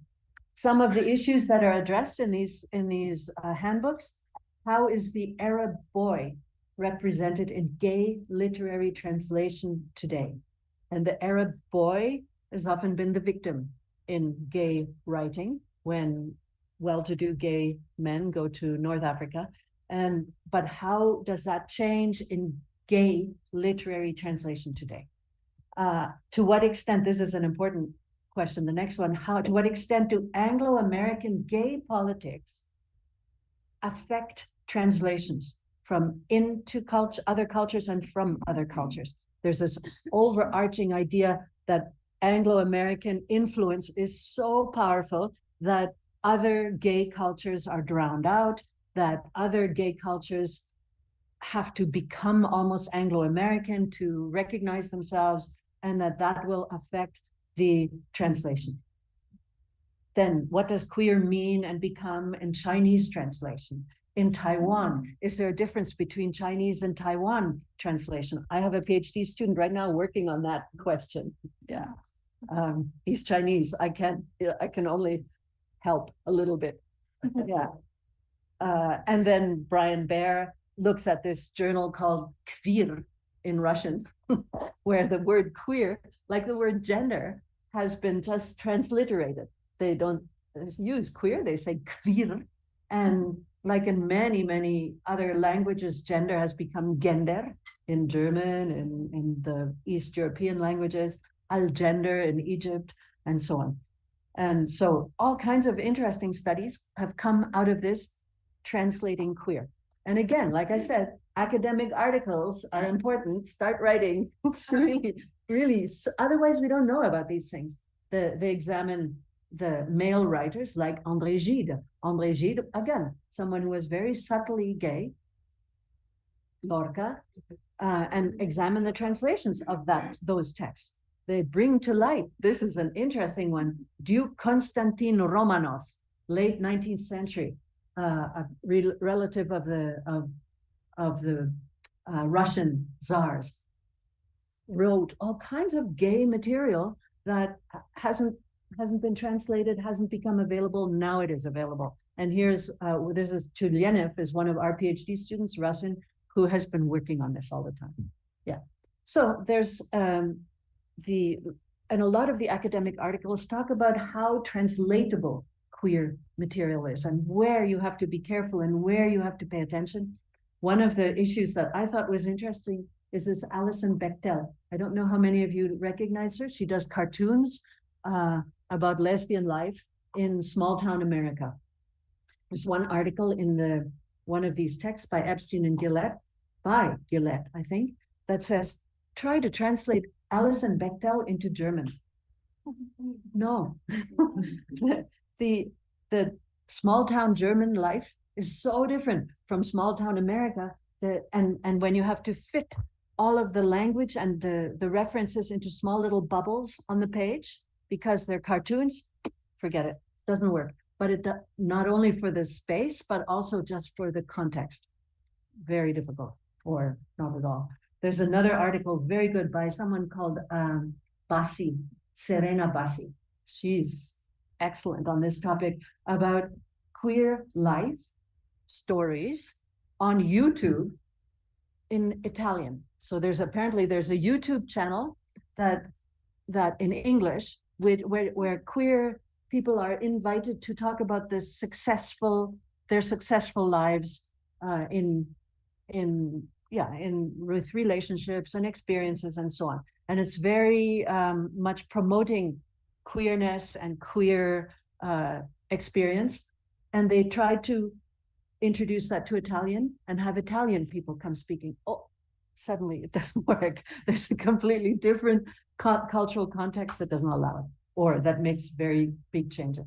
A: some of the issues that are addressed in these handbooks: how is the Arab boy represented in gay literary translation today? And the Arab boy has often been the victim in gay writing when well-to-do gay men go to North Africa. But how does that change in gay literary translation today? To what extent, this is an important question, the next one, to what extent do Anglo-American gay politics affect translations from into other cultures and from other cultures? There's this overarching idea that Anglo-American influence is so powerful that other gay cultures are drowned out, that other gay cultures have to become almost Anglo-American to recognize themselves, and that will affect the translation. Then what does queer mean and become in Chinese translation? In Taiwan, is there a difference between Chinese and Taiwan translation? I have a PhD student right now working on that question. Yeah, he's Chinese. I can only help a little bit. Yeah. And then Brian Baer looks at this journal called Queer in Russian, where the word queer, like the word gender, has been just transliterated. They don't use queer, they say queer. And like in many, many other languages, gender has become gender in German and in the East European languages, al-gender in Egypt, and so on. And so all kinds of interesting studies have come out of this translating queer. And again, like I said, academic articles are important. Start writing. It's really, otherwise we don't know about these things. They examine the male writers like André Gide. André Gide, again, someone who was very subtly gay, Lorca, and examine the translations of those texts. They bring to light, this is an interesting one, Duke Konstantin Romanov, late 19th century, a relative of the Russian czars, wrote all kinds of gay material that hasn't been translated, hasn't become available. Now it is available. And here's, this is Tulyenev, is one of our PhD students, Russian, who has been working on this all the time. Yeah. So there's and a lot of the academic articles talk about how translatable queer material is and where you have to be careful and where you have to pay attention. One of the issues that I thought was interesting is this Alison Bechtel. I don't know how many of you recognize her. She does cartoons about lesbian life in small town America. There's one article in one of these texts by Epstein and Gillette, I think, that says, try to translate Alison Bechtel into German. No. The small town German life is so different from small town America and when you have to fit all of the language and the references into small little bubbles on the page because they're cartoons, forget it, doesn't work. But it not only for the space, but also just for the context. Very difficult, or not at all. There's another article, very good, by someone called Bassi, Serena Bassi. She's excellent on this topic about queer life stories on YouTube in Italian. So apparently there's a YouTube channel that in English where queer people are invited to talk about their successful lives with relationships and experiences and so on. And it's very much promoting queerness and queer experience. And they tried to introduce that to Italian and have Italian people come speaking. Oh, suddenly it doesn't work. There's a completely different cultural context that doesn't allow it, or that makes very big changes.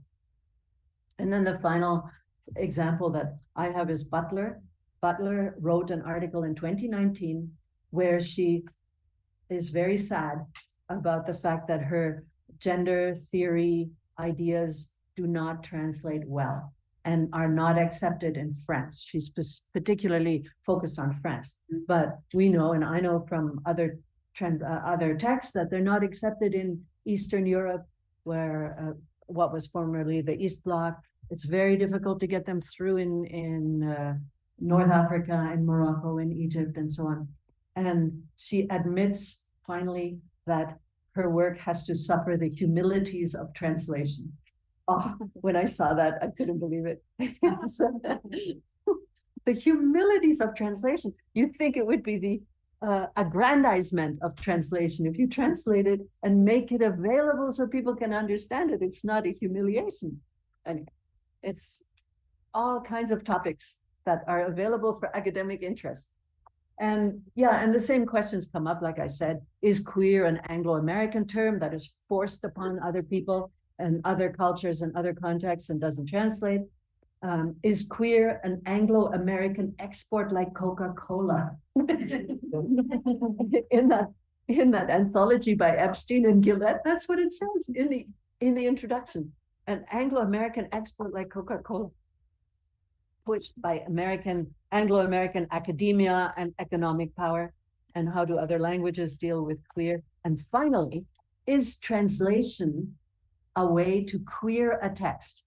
A: And then the final example that I have is Butler. Butler wrote an article in 2019 where she is very sad about the fact that her gender theory ideas do not translate well and are not accepted in France. She's particularly focused on France, but we know, and I know from other texts, that they're not accepted in Eastern Europe, where what was formerly the East Bloc. It's very difficult to get them through in North Africa and Morocco and Egypt and so on. And she admits finally that her work has to suffer the humilities of translation. Oh, when I saw that, I couldn't believe it. The humilities of translation. You'd think it would be the aggrandizement of translation. If you translate it and make it available so people can understand it, it's not a humiliation. Anyway, it's all kinds of topics that are available for academic interest. And yeah, and the same questions come up, like I said, is queer an Anglo-American term that is forced upon other people and other cultures and other contexts and doesn't translate? Is queer an Anglo-American export like Coca-Cola? in that anthology by Epstein and Gillette, that's what it says in the introduction. An Anglo-American export like Coca-Cola, pushed by Anglo-American academia and economic power. And how do other languages deal with queer? And finally, is translation a way to queer a text?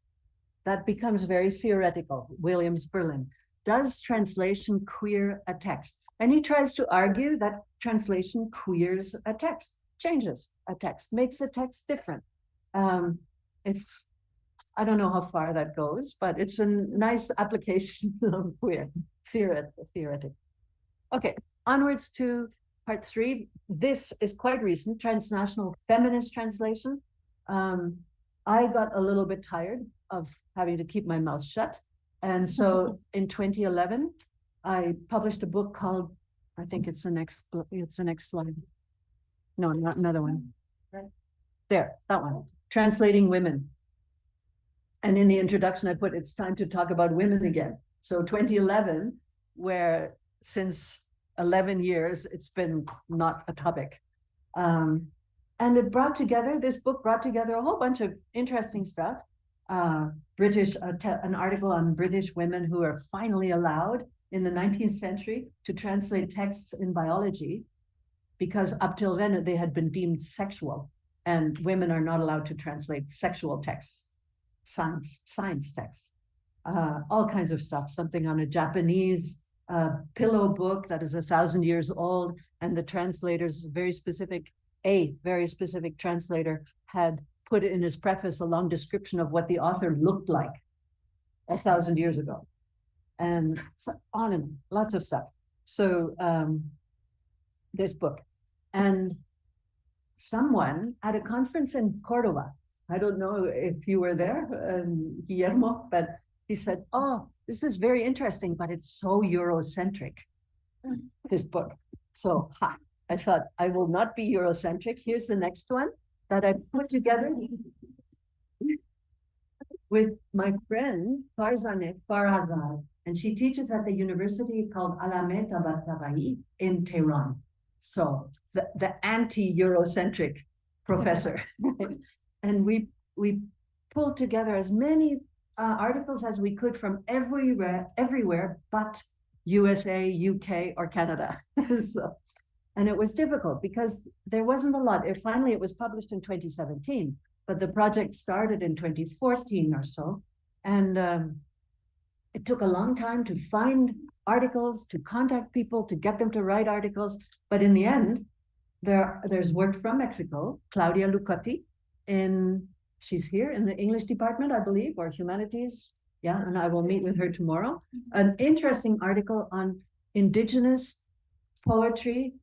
A: That becomes very theoretical. Williams-Berlin. Does translation queer a text? And he tries to argue that translation queers a text, changes a text, makes a text different. I don't know how far that goes, but it's a nice application of queer, theoretic. Okay, onwards to part 3. This is quite recent, transnational feminist translation. I got a little bit tired of having to keep my mouth shut. And so in 2011, I published a book called, I think it's the next slide. No, not another one. Right there, that one, Translating Women. And in the introduction, I put, it's time to talk about women again. So 2011, where since 11 years, it's been not a topic. And it brought together, this book brought together a whole bunch of interesting stuff. An article on British women who are finally allowed in the 19th century to translate texts in biology, because up till then they had been deemed sexual, and women are not allowed to translate sexual texts, science texts, all kinds of stuff. Something on a Japanese pillow book that is 1,000 years old, and the translators, a very specific translator had put in his preface a long description of what the author looked like 1,000 years ago, and so on and lots of stuff. So this book, and someone at a conference in Córdoba, I don't know if you were there, Guillermo, but he said, oh, this is very interesting, but it's so Eurocentric, this book. So I thought, I will not be Eurocentric. Here's the next one that I put together with my friend Farzaneh Farazad, and she teaches at the university called Alameda Tabatabai in Tehran. So the anti-Eurocentric professor. And we pulled together as many articles as we could from everywhere but USA, UK, or Canada. So, and it was difficult because there wasn't a lot. Finally, it was published in 2017, but the project started in 2014 or so. And it took a long time to find articles, to contact people, to get them to write articles. But in the end, there's work from Mexico, Claudia Lucotti, she's here in the English department, I believe, or humanities. Yeah, and I will meet with her tomorrow. An interesting article on indigenous poetry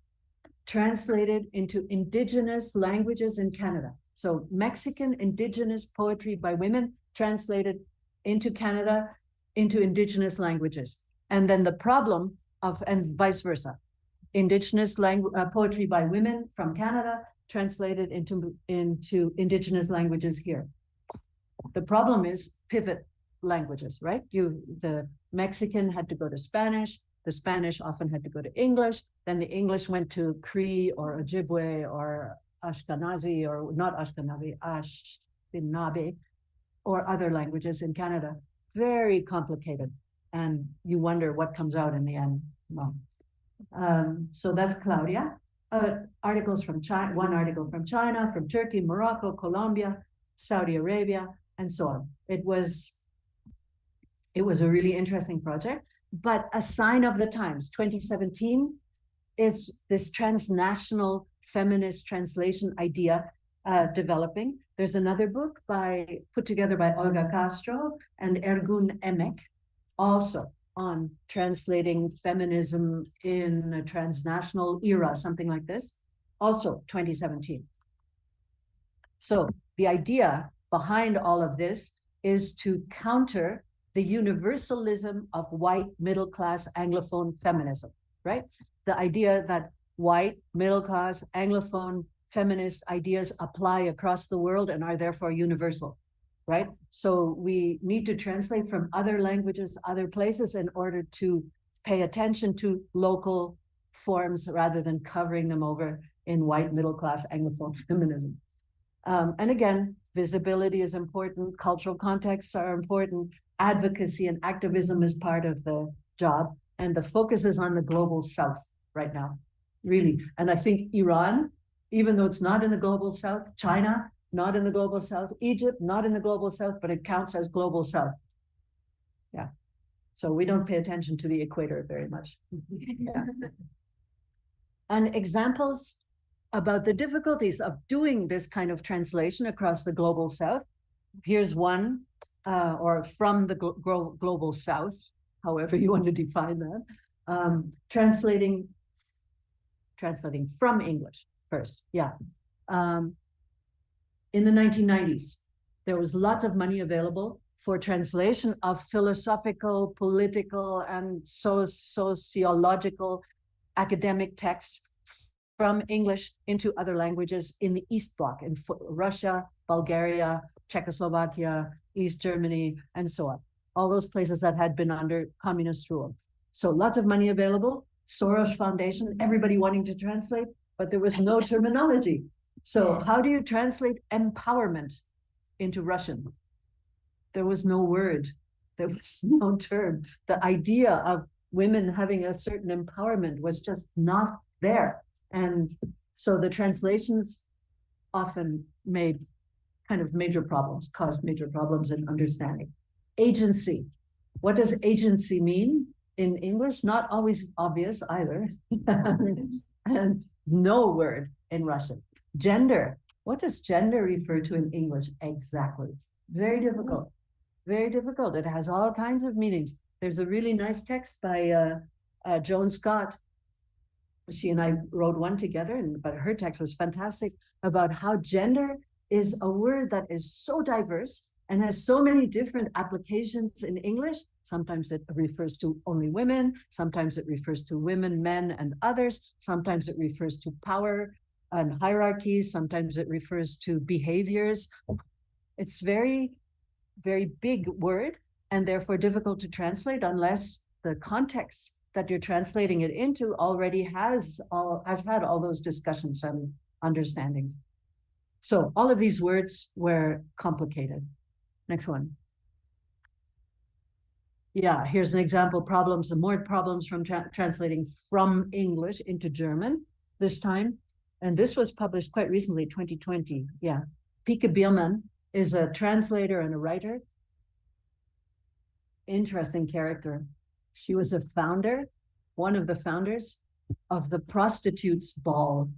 A: translated into indigenous languages in Canada. So Mexican indigenous poetry by women translated into Canada, into indigenous languages. And then the problem of, and vice versa, indigenous poetry by women from Canada translated into indigenous languages here. The problem is pivot languages, right? The Mexican had to go to Spanish, the Spanish often had to go to English, then the English went to Cree or Ojibwe or Ashkenazi, or not Ashkenazi, Ashkenazi, or other languages in Canada. Very complicated. And you wonder what comes out in the end. Well, so that's Claudia. Articles from China, one article from China, from Turkey, Morocco, Colombia, Saudi Arabia, and so on. It was a really interesting project, but a sign of the times. 2017 is this transnational feminist translation idea developing. There's another book put together by Olga Castro and Ergun Emek, also on translating feminism in a transnational era, something like this, also 2017. So the idea behind all of this is to counter the universalism of white middle-class Anglophone feminism, right? The idea that white middle-class Anglophone feminist ideas apply across the world and are therefore universal, right? So we need to translate from other languages, other places in order to pay attention to local forms rather than covering them over in white middle-class Anglophone feminism. And again, visibility is important, cultural contexts are important, advocacy and activism is part of the job, and the focus is on the global south right now, really. And I think Iran, even though it's not in the global south, China, not in the global south, Egypt, not in the global south, but it counts as global south. Yeah. So we don't pay attention to the equator very much. Yeah. And examples about the difficulties of doing this kind of translation across the global south. Here's one, or from the global south, however you want to define that. Translating from English first, yeah. In the 1990s, there was lots of money available for translation of philosophical, political, and sociological academic texts from English into other languages in the East Bloc, in Russia, Bulgaria, Czechoslovakia, East Germany, and so on. All those places that had been under communist rule. So lots of money available, Soros Foundation, everybody wanting to translate, but there was no terminology. So how do you translate empowerment into Russian? There was no word, there was no term. The idea of women having a certain empowerment was just not there. And so the translations often made kind of major problems, caused major problems in understanding. Agency. What does agency mean in English? Not always obvious either. And no word in Russian. Gender. What does gender refer to in English exactly? Very difficult. Very difficult. It has all kinds of meanings. There's a really nice text by Joan Scott. She and I wrote one together, but her text was fantastic about how gender is a word that is so diverse and has so many different applications in English. Sometimes it refers to only women, sometimes it refers to women, men, and others, sometimes it refers to power and hierarchies, sometimes it refers to behaviors. It's very, very big word and therefore difficult to translate unless the context that you're translating it into already has had all those discussions and understandings. So all of these words were complicated. Next one. Yeah, here's an example, more problems from translating from English into German this time. And this was published quite recently, 2020. Yeah, Pike Biermann is a translator and a writer. Interesting character. She was a founder, one of the founders of the Prostitutes Ball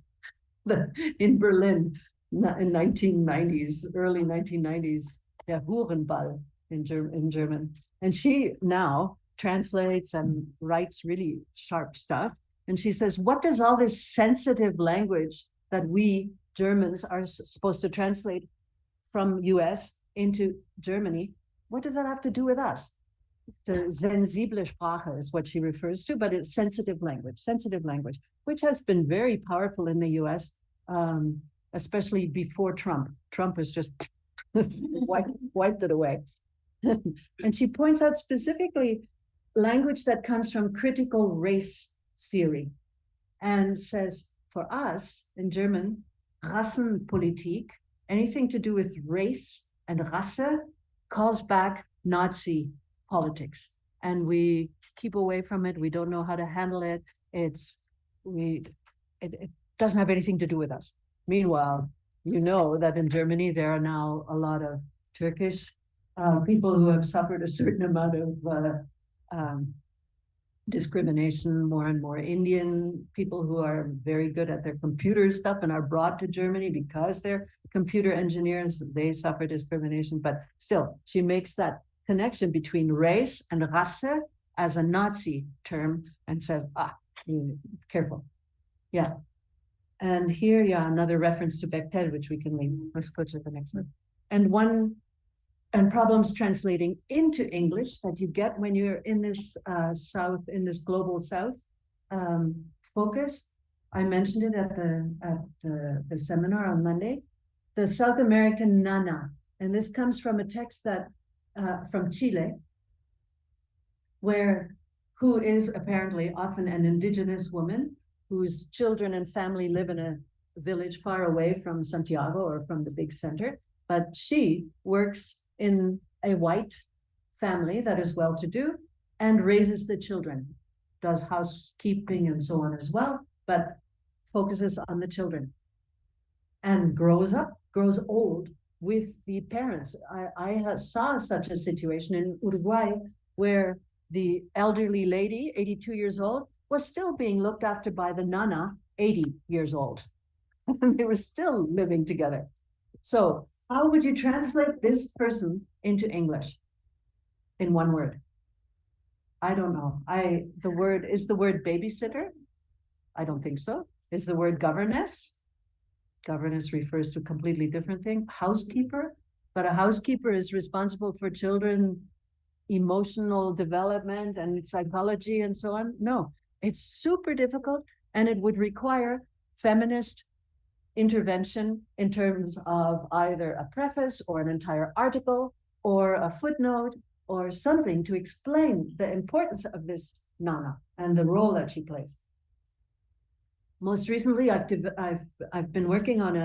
A: in Berlin in 1990s, early 1990s, yeah, Hurenball in German. And she now translates and writes really sharp stuff. And she says, what does all this sensitive language that we Germans are supposed to translate from US into Germany, what does that have to do with us? The sensible Sprache is what she refers to, but it's sensitive language, which has been very powerful in the US, especially before Trump. Trump has just wiped it away. And she points out specifically language that comes from critical race theory and says, for us in German, Rassenpolitik, anything to do with race and Rasse calls back Nazi politics, and we keep away from it. We don't know how to handle it. It doesn't have anything to do with us. Meanwhile, you know that in Germany there are now a lot of Turkish people who have suffered a certain amount of discrimination, more and more Indian people who are very good at their computer stuff and are brought to Germany because they're computer engineers, they suffer discrimination. But still, she makes that connection between race and Rasse as a Nazi term and says, careful. Yeah. And here, yeah, another reference to Bechtel, which we can leave. Let's go to the next one. And problems translating into English that you get when you're in this in this global South focus. I mentioned it at the seminar on Monday. The South American nana, and this comes from a text that from Chile, who is apparently often an indigenous woman whose children and family live in a village far away from Santiago or from the big center, but she works in a white family that is well-to-do and raises the children, does housekeeping and so on as well, but focuses on the children and grows old with the parents. I saw such a situation in Uruguay where the elderly lady, 82 years old, was still being looked after by the nana, 80 years old. They were still living together. So how would you translate this person into English in one word? I don't know. Is the word babysitter? I don't think so. Is the word governess? Governess refers to a completely different thing. Housekeeper, but a housekeeper is responsible for children, emotional development and psychology and so on. No, it's super difficult, and it would require feminist intervention in terms of either a preface or an entire article or a footnote or something to explain the importance of this nana and the role that she plays. Most recently, I've been working on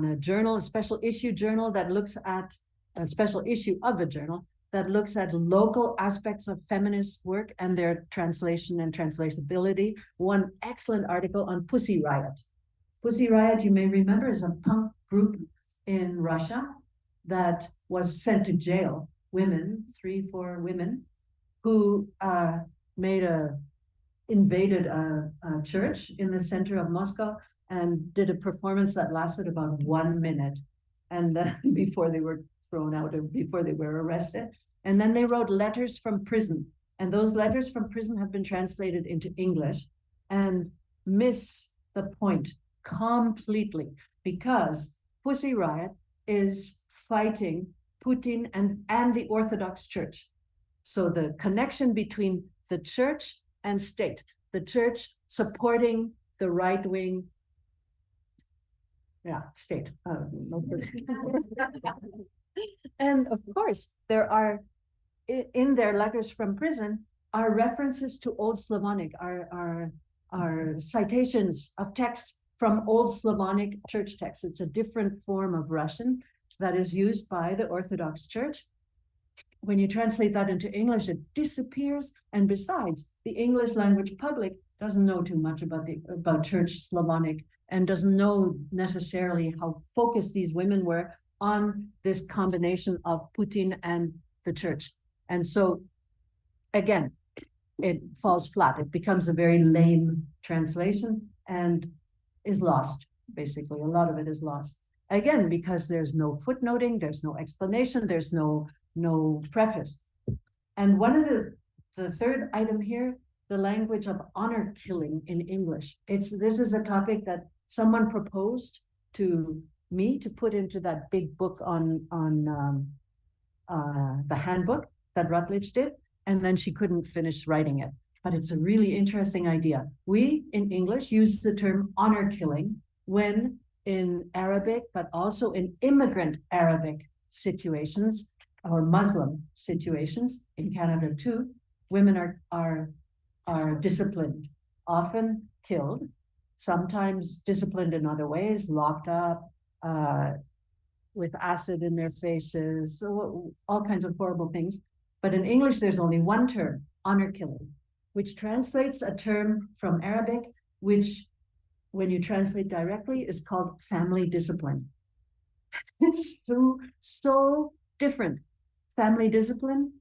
A: a journal, a special issue journal that looks at a special issue of a journal that looks at local aspects of feminist work and their translation and translatability. One excellent article on Pussy Riot. Pussy Riot, you may remember, is a punk group in Russia that was sent to jail. Women, 3-4 women, who invaded a church in the center of Moscow and did a performance that lasted about 1 minute, and then before they were thrown out or before they were arrested. And then they wrote letters from prison, and those letters from prison have been translated into English and miss the point completely, because Pussy Riot is fighting Putin and the Orthodox Church. So the connection between the church and state, the church supporting the right-wing, state. And of course, there are, in their letters from prison, are references to Old Slavonic, are citations of texts from Old Slavonic church texts. It's a different form of Russian that is used by the Orthodox Church. When you translate that into English, it disappears. And besides, the English language public doesn't know too much about Church Slavonic and doesn't know necessarily how focused these women were on this combination of Putin and the church. And so, again, it falls flat. It becomes a very lame translation and is lost, basically. A lot of it is lost. Again, because there's no footnoting, there's no explanation, there's no preface. And one of the third item here, the language of honor killing in English. This is a topic that someone proposed to me to put into that big book on the handbook that Rutledge did, and then she couldn't finish writing it. But it's a really interesting idea. We in English use the term honor killing when in Arabic, but also in immigrant Arabic situations or Muslim situations in Canada too, women are disciplined, often killed, sometimes disciplined in other ways, locked up, with acid in their faces, all kinds of horrible things. But in English, there's only one term, honor killing, which translates a term from Arabic, which when you translate directly is called family discipline. It's so different. Family discipline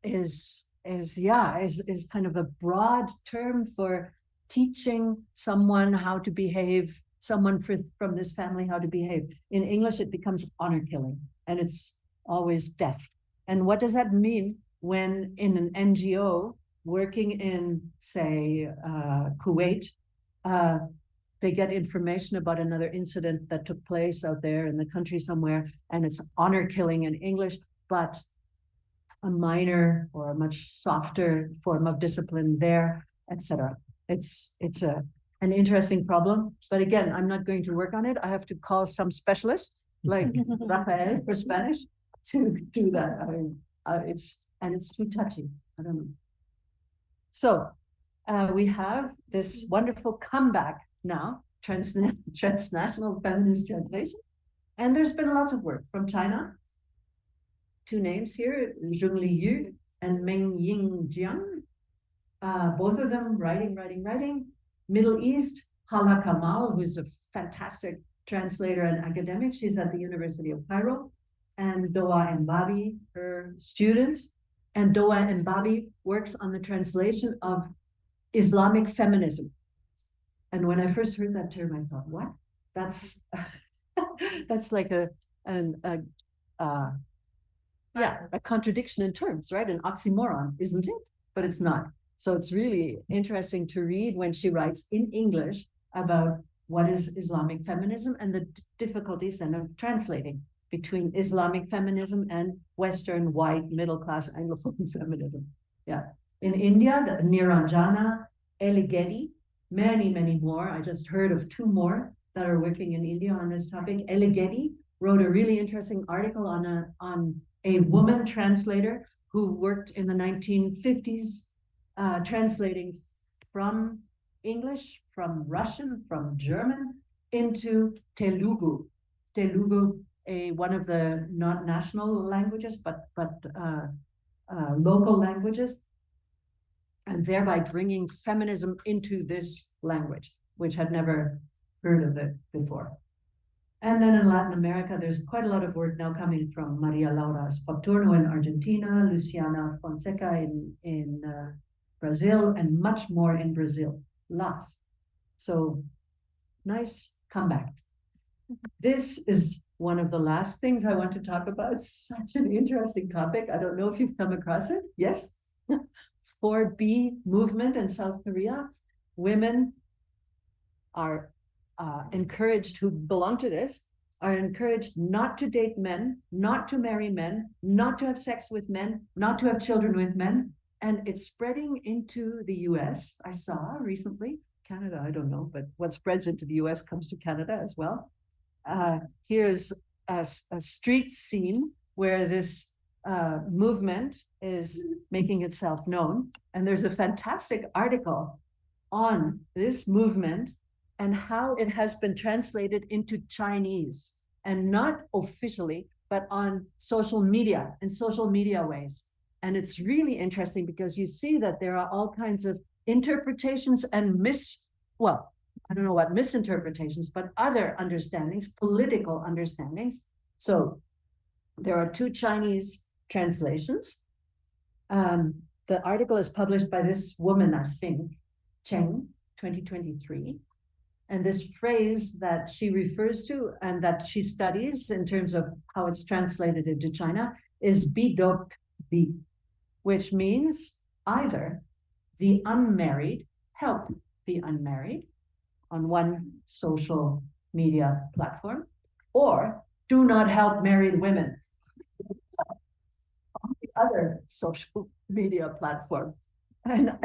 A: is is kind of a broad term for teaching someone how to behave, someone from this family how to behave. In English, it becomes honor killing, and it's always death. And what does that mean when in an NGO working in, say, Kuwait, they get information about another incident that took place out there in the country somewhere, and it's honor killing in English, but a minor or a much softer form of discipline there, etc. It's an interesting problem, but again, I'm not going to work on it. I have to call some specialist like Rafael for Spanish to do that. I mean, it's too touchy. I don't know. So we have this wonderful comeback now, transnational feminist translation, and there's been lots of work from China. Two names here, Zhongli Yu and Meng Ying Jiang. Both of them writing. Middle East, Hala Kamal, who's a fantastic translator and academic. She's at the University of Cairo. And Doa Mbabi, her student. And Doa Mbabi works on the translation of Islamic feminism. And when I first heard that term, I thought, what? That's like a contradiction in terms, right? An oxymoron, isn't it? But it's not. So it's really interesting to read when she writes in English about what is Islamic feminism and the difficulties then of translating between Islamic feminism and Western white middle-class Anglophone feminism. Yeah. In India, the Niranjana, Eligeti, many more. I just heard of two more that are working in India on this topic. Eligeti wrote a really interesting article on a woman translator who worked in the 1950s, translating from English, from Russian, from German into Telugu. Telugu, one of the not national languages, but local languages, and thereby bringing feminism into this language, which had never heard of it before. And then in Latin America, there's quite a lot of work now coming from Maria Laura Spottorno in Argentina, Luciana Fonseca in Brazil, and much more in Brazil. Lots. So nice comeback. This is one of the last things I want to talk about. It's such an interesting topic. I don't know if you've come across it. Yes? 4B movement in South Korea. Women are encouraged, who belong to this, are encouraged not to date men, not to marry men, not to have sex with men, not to have children with men. And it's spreading into the US. I saw recently, Canada, I don't know, but what spreads into the US comes to Canada as well. Here's a street scene where this movement is making itself known. And there's a fantastic article on this movement and how it has been translated into Chinese, and not officially, but on social media, in social media ways. And it's really interesting because you see that there are all kinds of interpretations and I don't know what misinterpretations, but other understandings, political understandings. So there are two Chinese translations. The article is published by this woman, I think, Cheng, 2023. And this phrase that she refers to and that she studies in terms of how it's translated into China is bidok bi, which means either the unmarried help the unmarried on one social media platform, or do not help married women on the other social media platform. And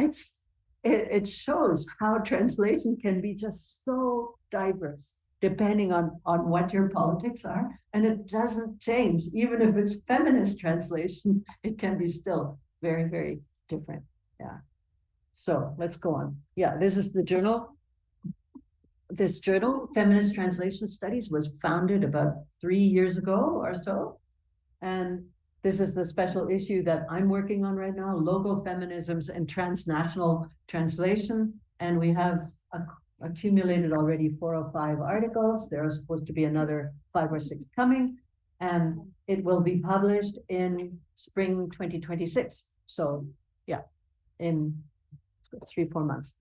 A: it shows how translation can be just so diverse depending on what your politics are, and it doesn't change. Even if it's feminist translation, it can be still very, very different. Yeah. So let's go on. Yeah, this is the journal. This journal, Feminist Translation Studies, was founded about 3 years ago or so. And this is the special issue that I'm working on right now, local feminisms and transnational translation. And we have accumulated already 4 or 5 articles. There are supposed to be another 5 or 6 coming, and it will be published in spring 2026. So yeah, in 3-4 months.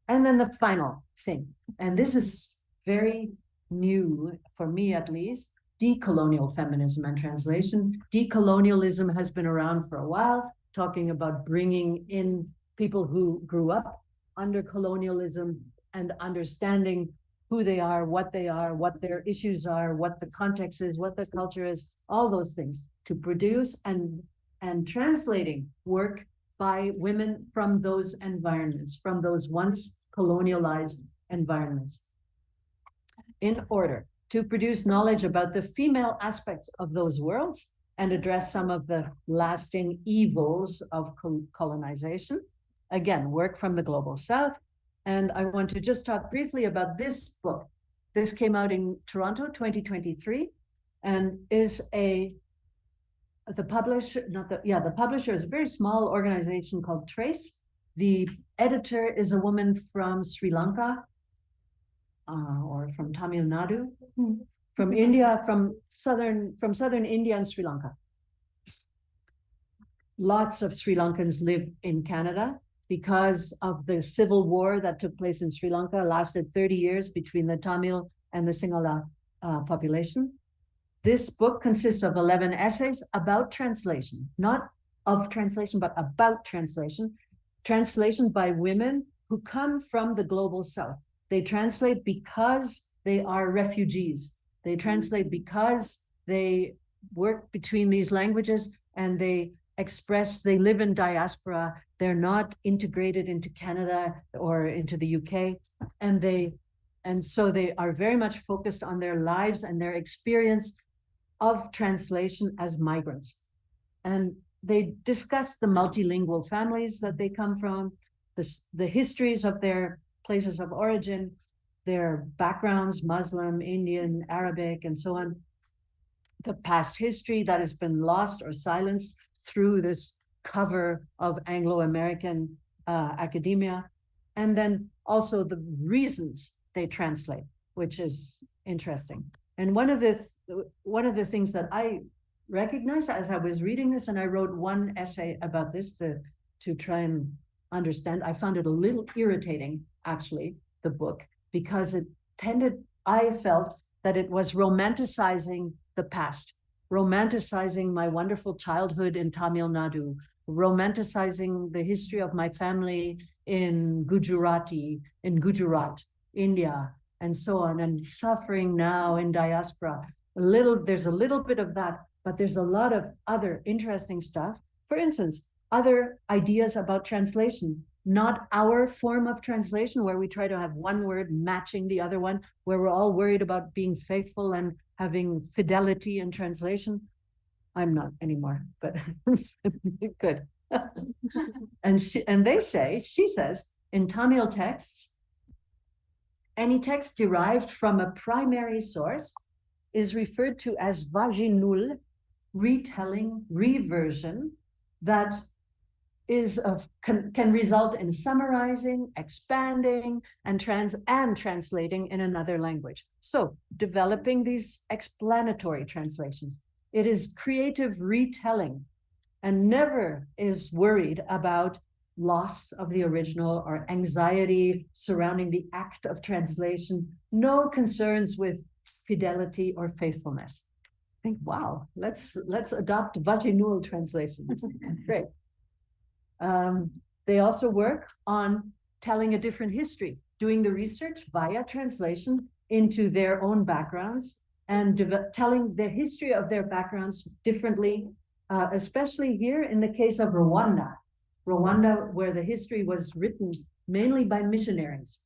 A: And then the final thing, and this is very new for me at least, decolonial feminism and translation. Decolonialism has been around for a while, talking about bringing in people who grew up under colonialism and understanding who they are, what their issues are, what the context is, what the culture is, all those things, to produce and translating work by women from those environments, from those once colonialized environments, in order to produce knowledge about the female aspects of those worlds and address some of the lasting evils of colonization. Again, work from the global south. And I want to just talk briefly about this book. This came out in Toronto, 2023, and is the publisher is a very small organization called Trace. The editor is a woman from Sri Lanka, or from Tamil Nadu, from India, from southern India and Sri Lanka. Lots of Sri Lankans live in Canada because of the civil war that took place in Sri Lanka, lasted 30 years between the Tamil and the Sinhala population. This book consists of 11 essays about translation, not of translation, but about translation. Translation by women who come from the global south. They translate because they are refugees. They translate because they work between these languages and they live in diaspora. They're not integrated into Canada or into the UK. And so they are very much focused on their lives and their experience of translation as migrants. And they discuss the multilingual families that they come from, the histories of their places of origin, their backgrounds, Muslim, Indian, Arabic, and so on, the past history that has been lost or silenced through this cover of Anglo-American academia, and then also the reasons they translate, which is interesting. And one of the things that I recognized as I was reading this, and I wrote one essay about this to try and understand, I found it a little irritating, actually, the book, because I felt that it was romanticizing the past, romanticizing my wonderful childhood in Tamil Nadu, romanticizing the history of my family in Gujarat, India, and so on, and suffering now in diaspora. There's a little bit of that, but there's a lot of other interesting stuff. For instance, other ideas about translation, not our form of translation where we try to have one word matching the other one, where we're all worried about being faithful and having fidelity in translation. I'm not anymore, but good. She says, in Tamil texts, any text derived from a primary source is referred to as vaginul, retelling, reversion, that can result in summarizing, expanding, and translating in another language. So developing these explanatory translations. It is creative retelling and never is worried about loss of the original or anxiety surrounding the act of translation. No concerns with fidelity or faithfulness. I think, wow, let's adopt vaginal translation. Great. They also work on telling a different history, doing the research via translation into their own backgrounds and telling the history of their backgrounds differently, especially here in the case of Rwanda, where the history was written mainly by missionaries.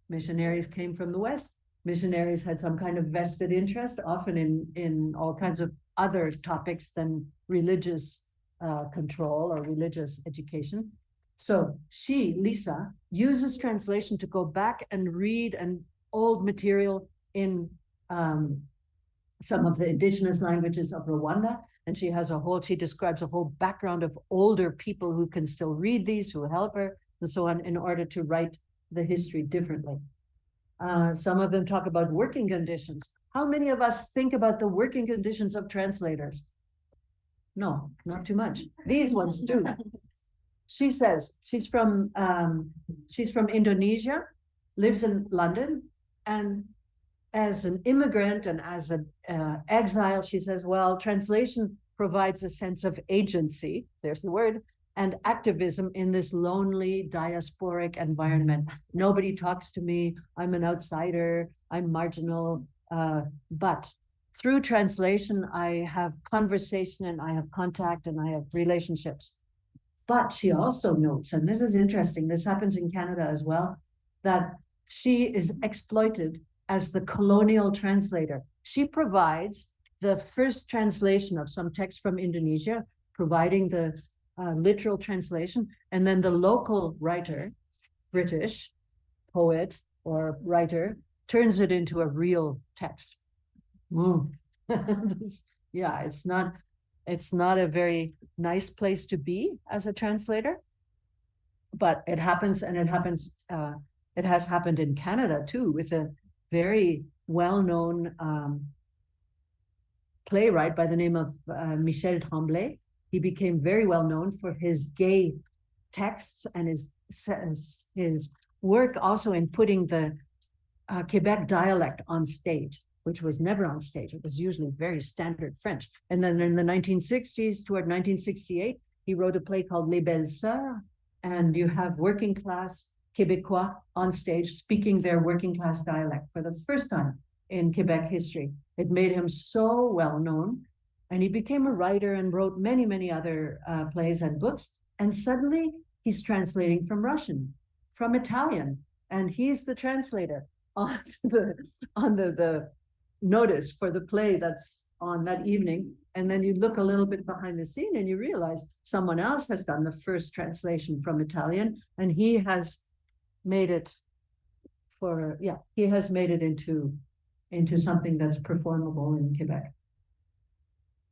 A: Missionaries came from the West. Missionaries had some kind of vested interest, often in all kinds of other topics than religious control or religious education. So she, Lisa, uses translation to go back and read an old material in some of the indigenous languages of Rwanda. And she describes a whole background of older people who can still read these, who help her, and so on, in order to write the history differently. Some of them talk about working conditions. How many of us think about the working conditions of translators? No, not too much. These ones do. she says she's from Indonesia, lives in London, and as an immigrant and as an exile, she says, well, translation provides a sense of agency, there's the word, and activism in this lonely diasporic environment. Nobody talks to me, I'm an outsider, I'm marginal, but through translation, I have conversation and I have contact and I have relationships. But she also notes, and this is interesting, this happens in Canada as well, that she is exploited as the colonial translator. She provides the first translation of some text from Indonesia, providing the literal translation, and then the local writer, British poet or writer, turns it into a real text. Yeah, it's not a very nice place to be as a translator, but it happens, and it happens. It has happened in Canada too, with a very well-known playwright by the name of Michel Tremblay. He became very well known for his gay texts and his work also in putting the Quebec dialect on stage, which was never on stage. It was usually very standard French. And then in the 1960s, toward 1968, he wrote a play called Les Belles Sœurs, and you have working class Québécois on stage speaking their working class dialect for the first time in Quebec history. It made him so well known, and he became a writer and wrote many, many other plays and books. And suddenly he's translating from Russian, from Italian, and he's the translator on the notice for the play that's on that evening. And then you look a little bit behind the scene and you realize someone else has done the first translation from Italian, and he has made it into something that's performable in Quebec.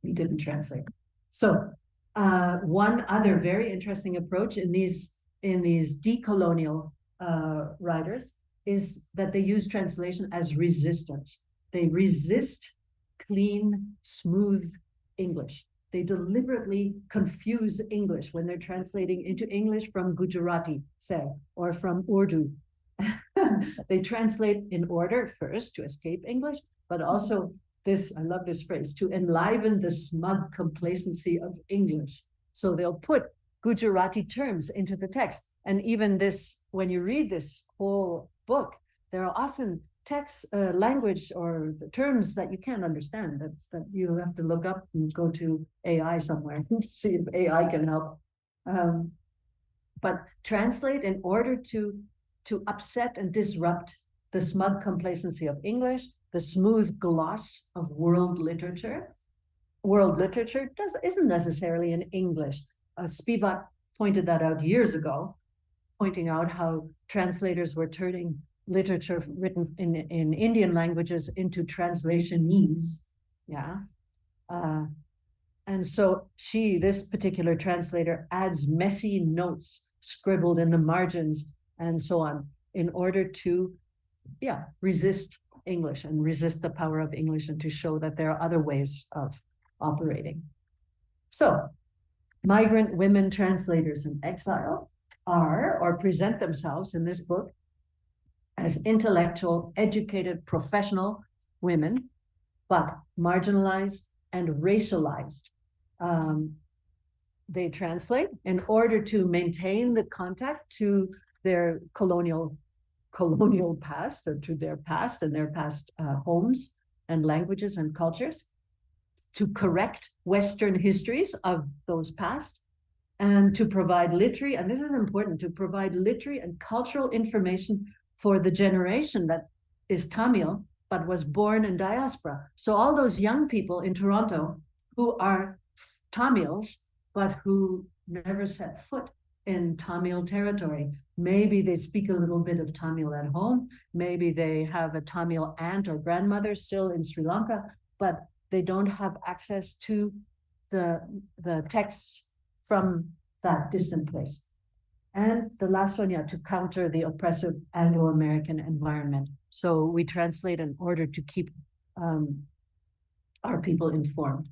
A: He didn't translate. So one other very interesting approach in these decolonial writers is that they use translation as resistance. They resist clean, smooth English. They deliberately confuse English when they're translating into English from Gujarati, say, or from Urdu. They translate in order first to escape English, but also this, I love this phrase, to enliven the smug complacency of English. So they'll put Gujarati terms into the text. And even this, when you read this whole book, there are often text, language or the terms that you can't understand, that you have to look up and go to AI somewhere to see if AI can help. But translate in order to upset and disrupt the smug complacency of English, the smooth gloss of world literature. World literature isn't necessarily in English. Spivak pointed that out years ago, pointing out how translators were turning literature written in Indian languages into translationese. Yeah. And so this particular translator adds messy notes scribbled in the margins and so on in order to, resist English and resist the power of English and to show that there are other ways of operating. So migrant women translators in exile are, or present themselves in this book as intellectual, educated, professional women, but marginalized and racialized. They translate in order to maintain the contact to their colonial past, or to their past and their past homes and languages and cultures, to correct Western histories of those past, and to provide literary, and this is important, to provide literary and cultural information for the generation that is Tamil, but was born in diaspora. So all those young people in Toronto who are Tamils, but who never set foot in Tamil territory. Maybe they speak a little bit of Tamil at home. Maybe they have a Tamil aunt or grandmother still in Sri Lanka, but they don't have access to the texts from that distant place. And the last one, to counter the oppressive Anglo-American environment. So we translate in order to keep our people informed.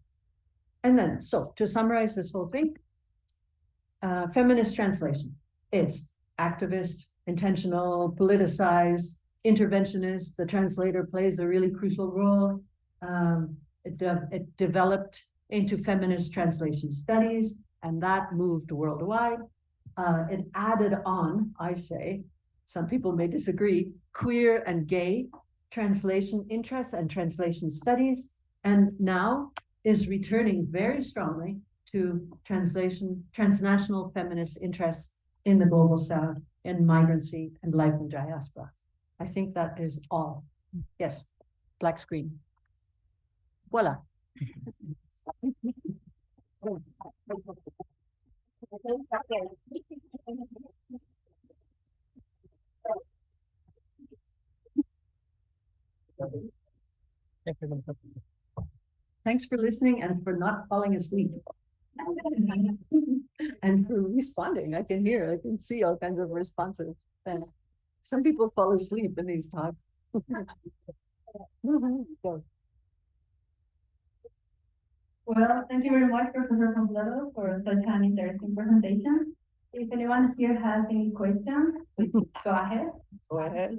A: And then, so to summarize this whole thing, feminist translation is activist, intentional, politicized, interventionist. The translator plays a really crucial role. It developed into feminist translation studies, and that moved worldwide. It added on, I say, some people may disagree, queer and gay translation interests and translation studies, and now is returning very strongly to transnational feminist interests in the global south, in migrancy and life in diaspora. I think that is all. Yes, black screen. Voila. Thanks for listening and for not falling asleep. And for responding. I can see all kinds of responses. And some people fall asleep in these talks. So.
C: Well, thank you very much, Professor von Flotow, for such an interesting presentation. If anyone here has any questions, please go ahead.
A: Go ahead.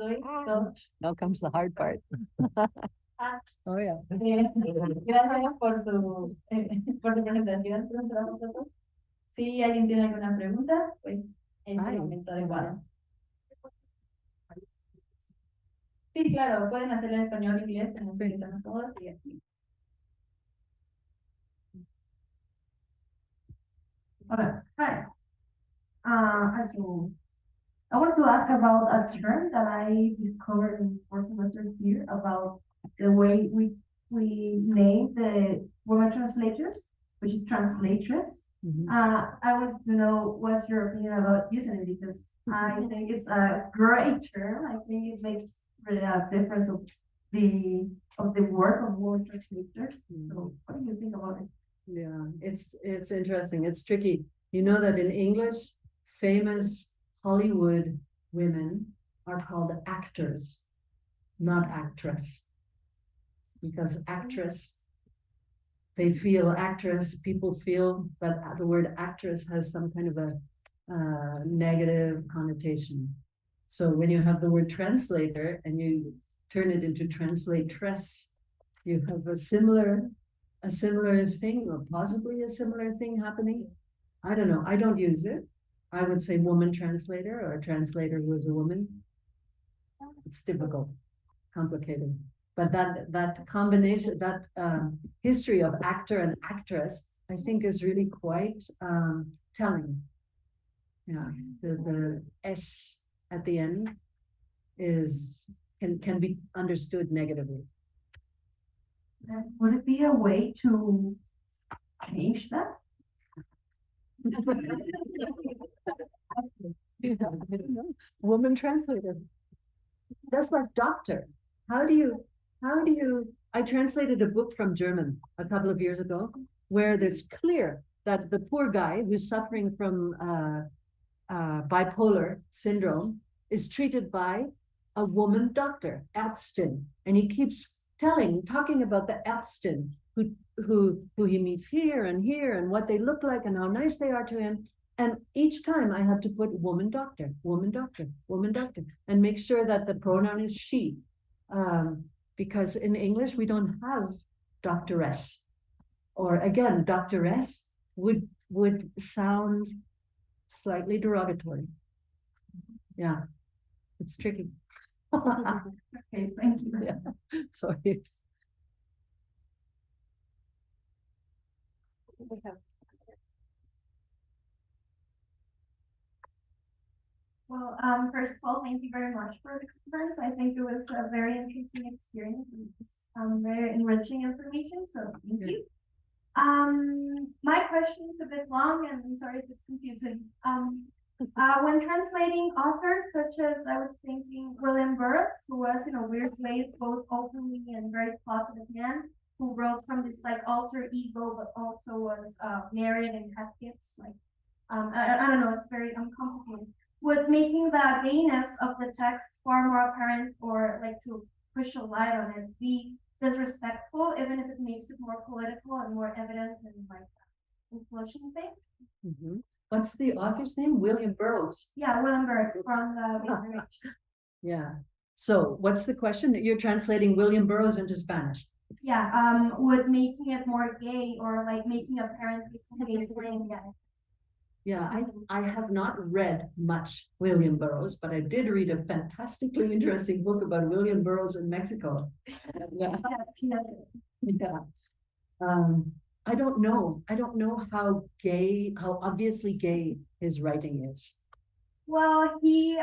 A: Now comes the hard part. Oh, yeah.
C: Gracias por su presentación, profesora von Flotow. Si alguien tiene alguna pregunta, pues es el momento adecuado. Sí, claro, pueden hacerlo en español o inglés, en los todos y así.
D: Okay, hi. So I want to ask about a term that I discovered in fourth semester here about the way we name the women translators, which is translatress. I want to know what's your opinion about using it, because I think it's a great term. I think it makes really a difference of the work of women translators. So what do you think about it?
A: Yeah, it's interesting. It's tricky. You know that in English, famous Hollywood women are called actors, not actress. Because actress, they feel actress, people feel that the word actress has some kind of a negative connotation. So when you have the word translator and you turn it into translatress, you have a similar thing, or possibly a similar thing happening. I don't know. I don't use it. I would say woman translator, or a translator who is a woman. It's difficult, complicated. But that combination, that history of actor and actress, I think is really quite telling. Yeah, the S at the end can be understood negatively.
D: Would it be a way to change that?
A: Yeah, I don't know. Woman translator. That's like doctor. How do you, I translated a book from German a couple of years ago, where it's clear that the poor guy who's suffering from bipolar syndrome is treated by a woman doctor, Ärztin, and he keeps talking about the Ärztin who he meets here and what they look like and how nice they are to him. And each time I had to put woman doctor, woman doctor, woman doctor, and make sure that the pronoun is she. Because in English, we don't have doctoress. Or again, doctoress would sound slightly derogatory. Yeah, it's tricky.
D: Okay, thank you.
A: Yeah, sorry.
D: Well, first of all, thank you very much for the conference. I think it was a very interesting experience and it's very enriching information, so thank you. My question is a bit long and I'm sorry if it's confusing. When translating authors such as, I was thinking, William Burroughs, who was in a weird way both openly and very positive man, who wrote from this like alter ego, but also was married and had kids. Like, I don't know, it's very complicated. Would making the gayness of the text far more apparent, or like to push a light on it, be disrespectful, even if it makes it more political and more evident and like influential thing?
A: What's the author's name? William Burroughs.
D: Yeah, William Burroughs from the
A: Yeah. So what's the question? You're translating William Burroughs into Spanish.
D: Yeah, would making it more gay or like making a parent gay slang gay.
A: Yeah, I have not read much William Burroughs, but I did read a fantastically interesting book about William Burroughs in Mexico. Yeah.
D: Yes, yes.
A: Yeah. I don't know how obviously gay his writing is.
D: Well, he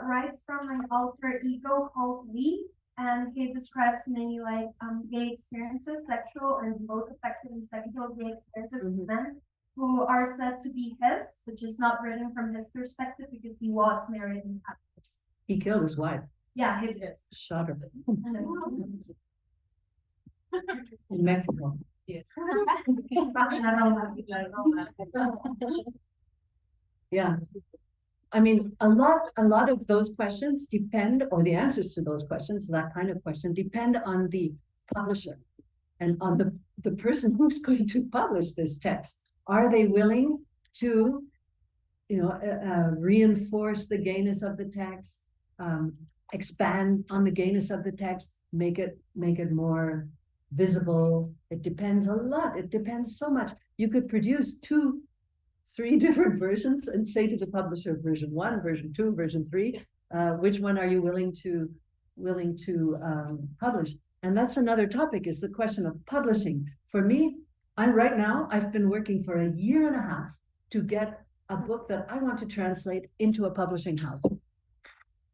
D: writes from an alter ego called We, and he describes many like gay experiences, sexual and both affective and sexual gay experiences with men who are said to be his, which is not written from his perspective because he was married and had kids.
A: He killed his wife.
D: Yeah, he did.
A: Shot her. In Mexico.
C: Yes.
A: Yeah. I mean, a lot of those questions depend, or the answers to those questions, that kind of question, depend on the publisher and on the person who's going to publish this text. Are they willing to, reinforce the gayness of the text, expand on the gayness of the text, make it more visible? It depends a lot. It depends so much. You could produce 2-3 different versions and say to the publisher, version 1, version 2, version 3, which one are you willing to publish? And that's another topic, is the question of publishing. For me, I've been working for a year and a half to get a book that I want to translate into a publishing house.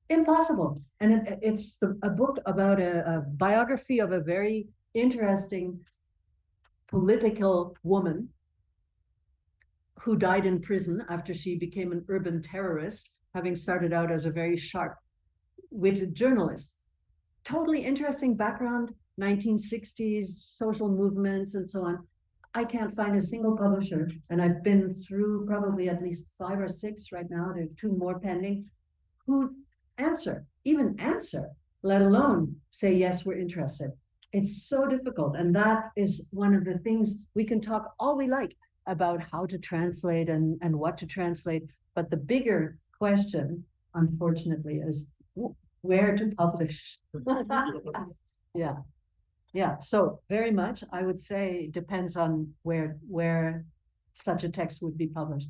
A: Impossible. And it's a book about a biography of a very interesting political woman who died in prison after she became an urban terrorist, having started out as a very sharp-witted journalist. Totally interesting background, 1960s, social movements and so on. I can't find a single publisher, and I've been through probably at least 5 or 6 right now. There are 2 more pending, who even answer, let alone say, yes, we're interested. It's so difficult. And that is one of the things we can talk all we like about, how to translate and what to translate. But the bigger question, unfortunately, is where to publish. Yeah. So very much, I would say, depends on where such a text would be published.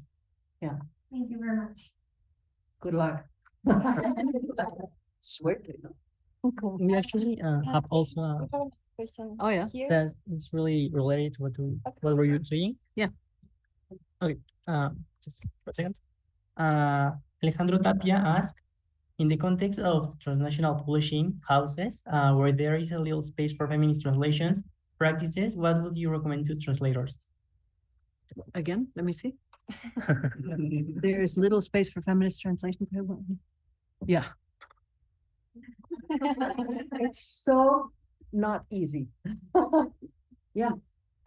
A: Yeah.
D: Thank you very much.
A: Good luck. Swiftly.
B: We actually have also a
E: Question.
A: Oh, yeah.
E: Here.
B: that is really related to what were you saying?
A: Yeah.
B: Okay. Just a second. Alejandro Tapia asked, in the context of transnational publishing houses, where there is a little space for feminist translations practices, what would you recommend to translators?
A: Again, let me see. There is little space for feminist translation. Yeah. It's so not easy. Yeah.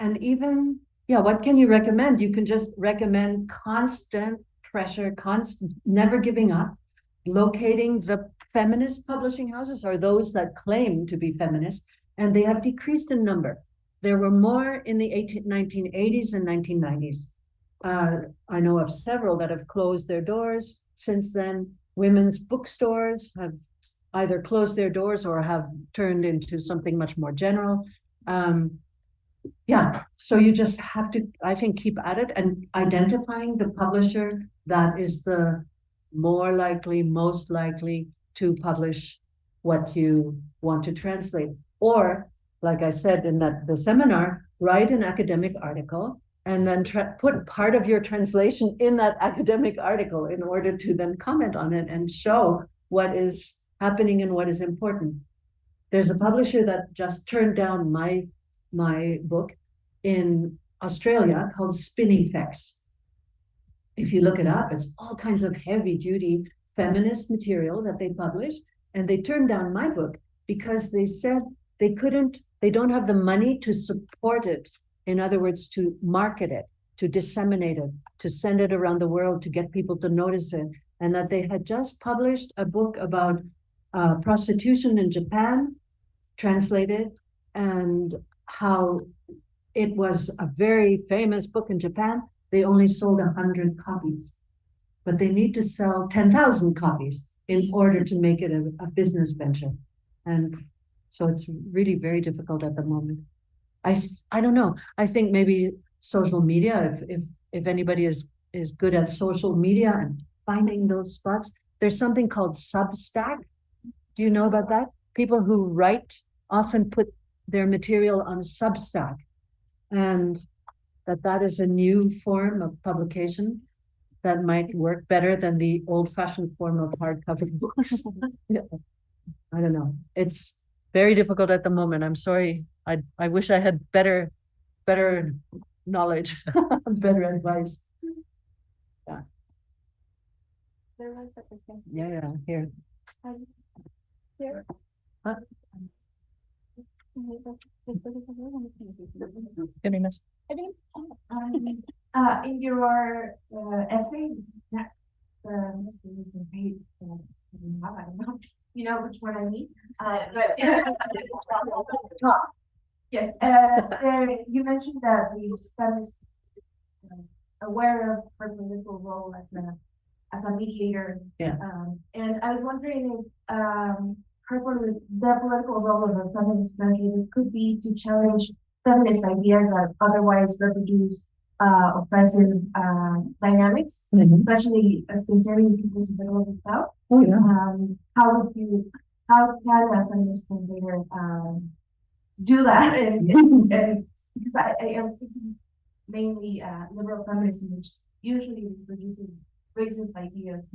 A: And even, what can you recommend? You can just recommend constant pressure, never giving up, locating the feminist publishing houses, or those that claim to be feminist, and they have decreased in number. There were more in the 1980s and 1990s. I know of several that have closed their doors since then. Women's bookstores have either closed their doors or have turned into something much more general. So you just have to, I think, keep at it and identifying the publisher that is the most likely to publish what you want to translate. Or, like I said in the seminar, write an academic article and then put part of your translation in that academic article in order to then comment on it and show what is happening and what is important. There's a publisher that just turned down my book in Australia called Spinifex. If you look it up, it's all kinds of heavy-duty feminist material that they publish, and they turned down my book because they said they don't have the money to support it. In other words, to market it, to disseminate it, to send it around the world, to get people to notice it. And that they had just published a book about prostitution in Japan, translated, and how it was a very famous book in Japan, they only sold 100 copies, but they need to sell 10,000 copies in order to make it a business venture. And so it's really very difficult at the moment. I don't know. I think maybe social media, if anybody is good at social media and finding those spots, there's something called Substack. Do you know about that? People who write often put their material on Substack, and that is a new form of publication that might work better than the old-fashioned form of hardcover books. Yeah. I don't know. It's very difficult at the moment. I'm sorry. I wish I had better knowledge, better advice. Yeah. Yeah, here.
D: Here.
A: Huh?
D: In your essay, you know which one I mean. But yes, you mentioned that the studies aware of her political role as a mediator.
A: Yeah.
D: And I was wondering if the political role of a feminist translator could be to challenge feminist ideas that otherwise reproduce oppressive dynamics, especially as concerning people's middle of the South.
A: Oh, yeah.
D: How can a feminist translator do that? And because I was thinking mainly liberal feminism, which usually produces racist ideas.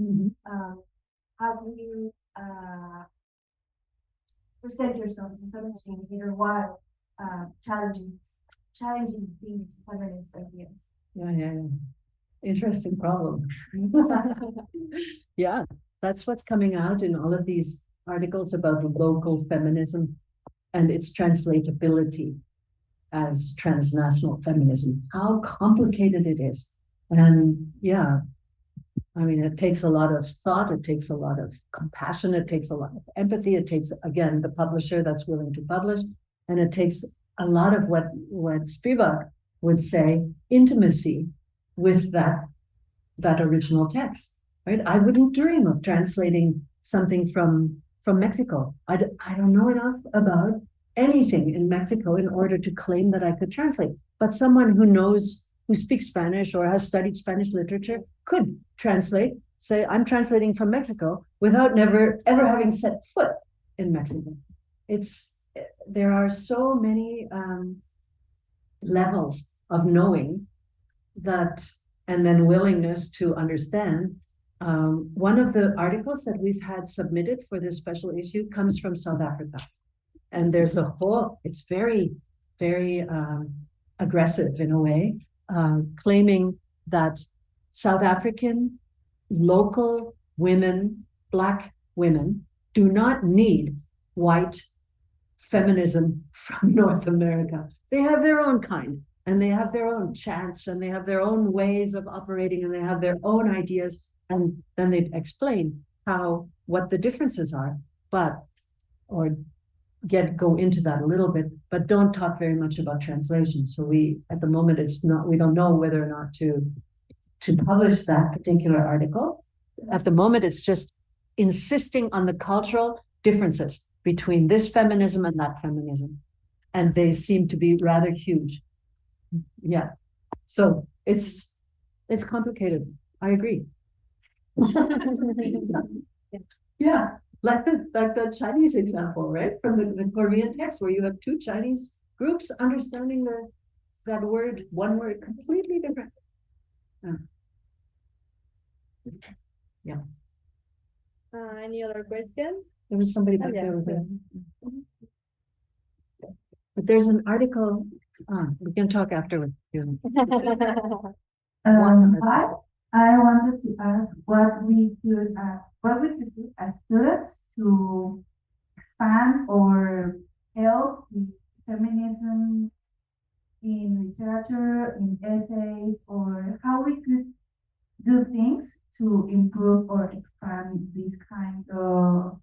D: How can you present yourself as a feminist translator while challenging these feminist ideas?
A: Yeah. Interesting problem. Yeah, that's what's coming out in all of these articles about the local feminism and its translatability as transnational feminism, how complicated it is. And yeah, I mean, it takes a lot of thought, it takes a lot of compassion, it takes a lot of empathy, it takes, again, the publisher that's willing to publish, and it takes a lot of what Spivak would say, intimacy with that original text, right? I wouldn't dream of translating something from Mexico. I don't know enough about anything in Mexico in order to claim that I could translate. But someone who speaks Spanish or has studied Spanish literature could translate, say, I'm translating from Mexico without ever having set foot in Mexico. There are so many levels of knowing that, and then willingness to understand. One of the articles that we've had submitted for this special issue comes from South Africa. And there's it's very, very aggressive in a way, claiming that South African local women, Black women, do not need white feminism from North America. They have their own kind, and they have their own chants, and they have their own ways of operating, and they have their own ideas. And then they explain what the differences are, go into that a little bit, but don't talk very much about translation. So at the moment, we don't know whether or not to publish that particular article. At the moment, it's just insisting on the cultural differences between this feminism and that feminism. And they seem to be rather huge. Yeah. So it's complicated. I agree. Yeah, like the Chinese example, right? From the Korean text, where you have two Chinese groups understanding one word completely different. Yeah.
C: Any other question?
A: There was somebody back there with it. But there's an article. We can talk afterwards.
E: I wanted to ask what we could do as students to expand or help feminism in literature, in essays, or how we could do things to improve or expand this kind of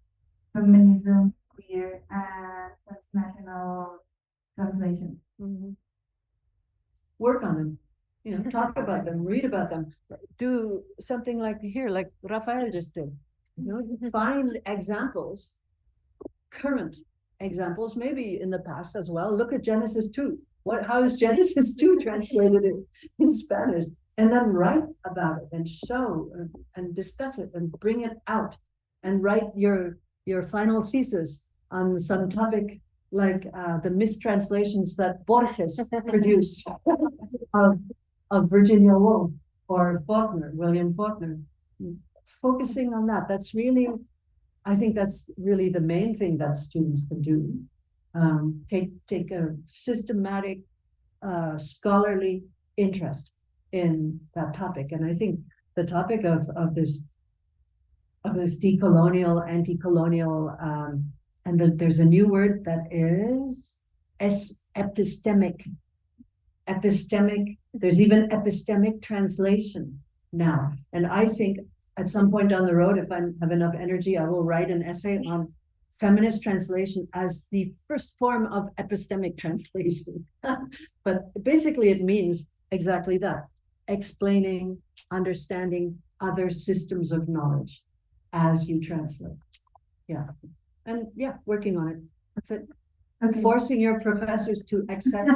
E: feminism, queer, and transnational translation.
A: Work on them. You know, talk about them, read about them, do something like here, like Rafael just did. You know, find examples, current examples, maybe in the past as well. Look at Genesis 2. How is Genesis 2 translated in Spanish? And then write about it and show and discuss it and bring it out and write your final thesis on some topic like the mistranslations that Borges produced of Virginia Woolf or Faulkner, William Faulkner. Focusing on that, that's really, I think that's really the main thing that students can do. Take a systematic, scholarly interest in that topic. And I think the topic of this decolonial, anti-colonial, and there's a new word that is epistemic. Epistemic, there's even epistemic translation now. And I think at some point down the road, if I have enough energy, I will write an essay on feminist translation as the first form of epistemic translation. But basically it means exactly that, explaining, understanding other systems of knowledge as you translate. Yeah. And yeah, working on it. That's it.
E: Okay.
A: Forcing your professors to accept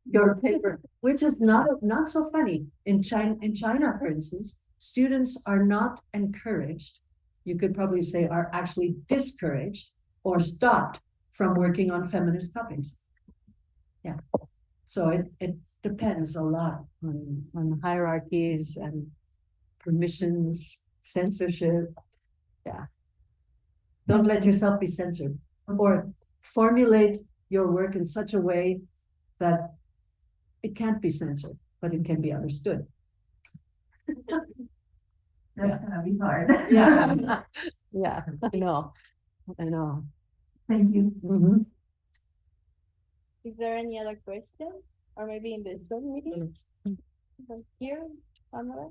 A: your paper, which is not so funny. In China, for instance, students are not encouraged, you could probably say are actually discouraged or stopped from working on feminist topics. Yeah. So it depends a lot on hierarchies and permissions, censorship. Yeah. Don't let yourself be censored, or formulate your work in such a way that it can't be censored, but it can be understood.
E: That's gonna be hard.
A: Yeah. Yeah, I know.
E: Thank you.
A: Mm-hmm.
C: Is there any other question? Or maybe in the Zoom meeting? Here, somewhere?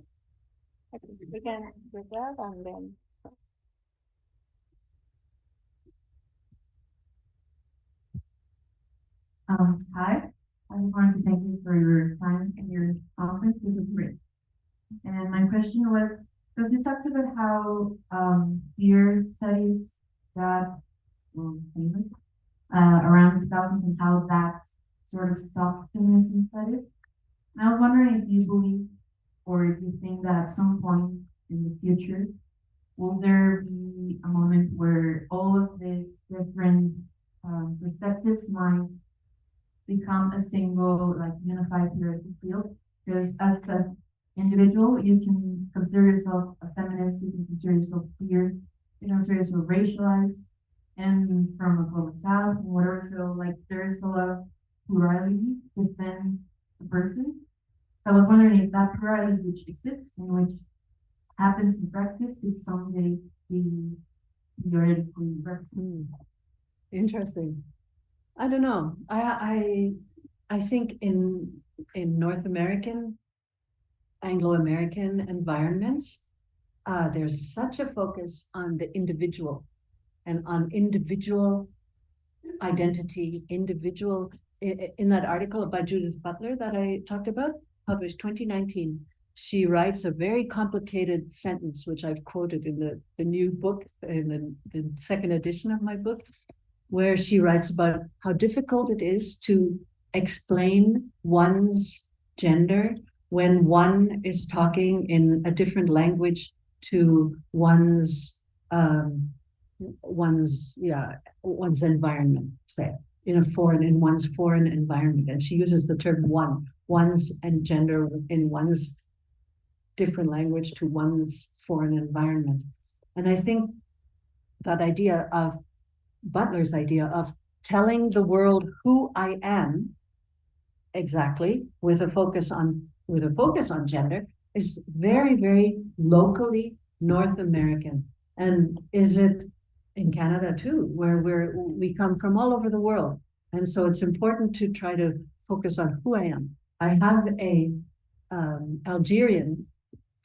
C: Okay, we can do that and then.
E: Hi, I just wanted to thank you for your time and your conference. This was great. And my question was, because you talked about how peer studies got famous around 2000s and how that sort of stopped feminism studies. And I was wondering if you believe or if you think that at some point in the future, will there be a moment where all of these different perspectives might become a single, like, unified theoretical field? Because as an individual, you can consider yourself a feminist, you can consider yourself queer, you can consider yourself racialized, and from a global south, and whatever. So, like, there is a lot of plurality within the person. So I was wondering if that plurality which exists and which happens in practice could someday be theoretically represented.
A: Interesting. I don't know. I think in North American, Anglo-American environments, there's such a focus on the individual and on individual identity, individual. In that article by Judith Butler that I talked about, published 2019, she writes a very complicated sentence, which I've quoted in the new book, in the second edition of my book, where she writes about how difficult it is to explain one's gender when one is talking in a different language to one's environment, say, in one's foreign environment. And she uses the term one's and gender in one's different language to one's foreign environment. And I think that idea of Butler's idea of telling the world who I am exactly with a focus on gender is very, very locally North American. And is it in Canada too, where we come from all over the world. And so it's important to try to focus on who I am. I have a Algerian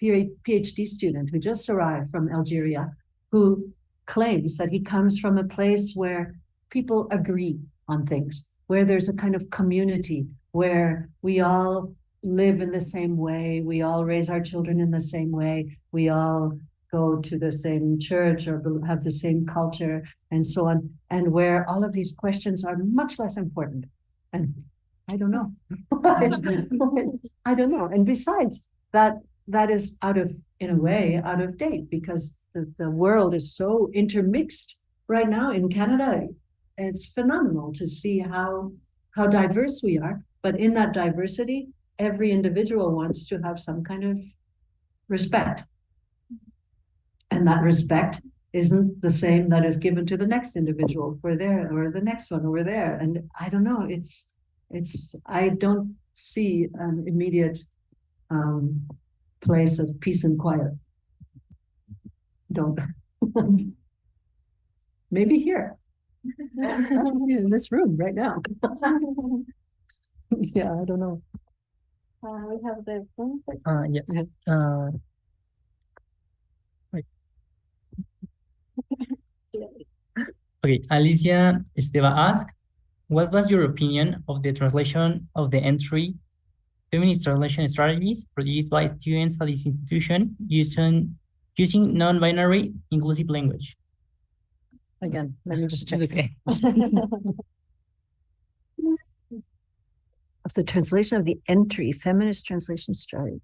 A: PhD student who just arrived from Algeria, who claims that he comes from a place where people agree on things, where there's a kind of community, where we all live in the same way, we all raise our children in the same way, we all go to the same church or have the same culture and so on, and where all of these questions are much less important. And I don't know. I don't know. And besides, that is in a way, out of date, because the world is so intermixed right now in Canada. It's phenomenal to see how diverse we are. But in that diversity, every individual wants to have some kind of respect. And that respect isn't the same that is given to the next individual for there, or the next one over there. And I don't know, I don't see an immediate place of peace and quiet. Don't. Maybe here. In this room right now. Yeah, I don't know.
C: We have the phone.
B: Yes. Wait. Okay, Alicia Esteva asked, what was your opinion of the translation of the entry Feminist Translation Strategies produced by students at this institution using non-binary inclusive language?
A: Again, let me just check.
B: Okay.
A: Of the translation of the entry, Feminist Translation Strategy.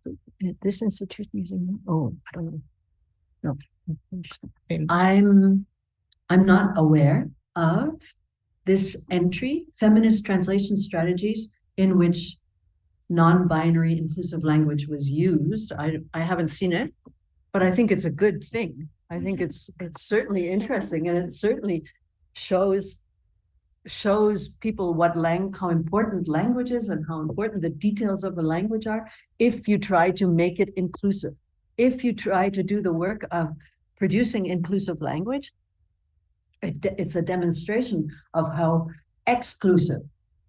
A: This institution using, I don't know. No. I'm not aware of this entry, Feminist Translation Strategies, in which non-binary inclusive language was used. I haven't seen it, but I think it's a good thing. I think it's certainly interesting, and it certainly shows people how important language is and how important the details of a language are if you try to make it inclusive. If you try to do the work of producing inclusive language, it's a demonstration of how exclusive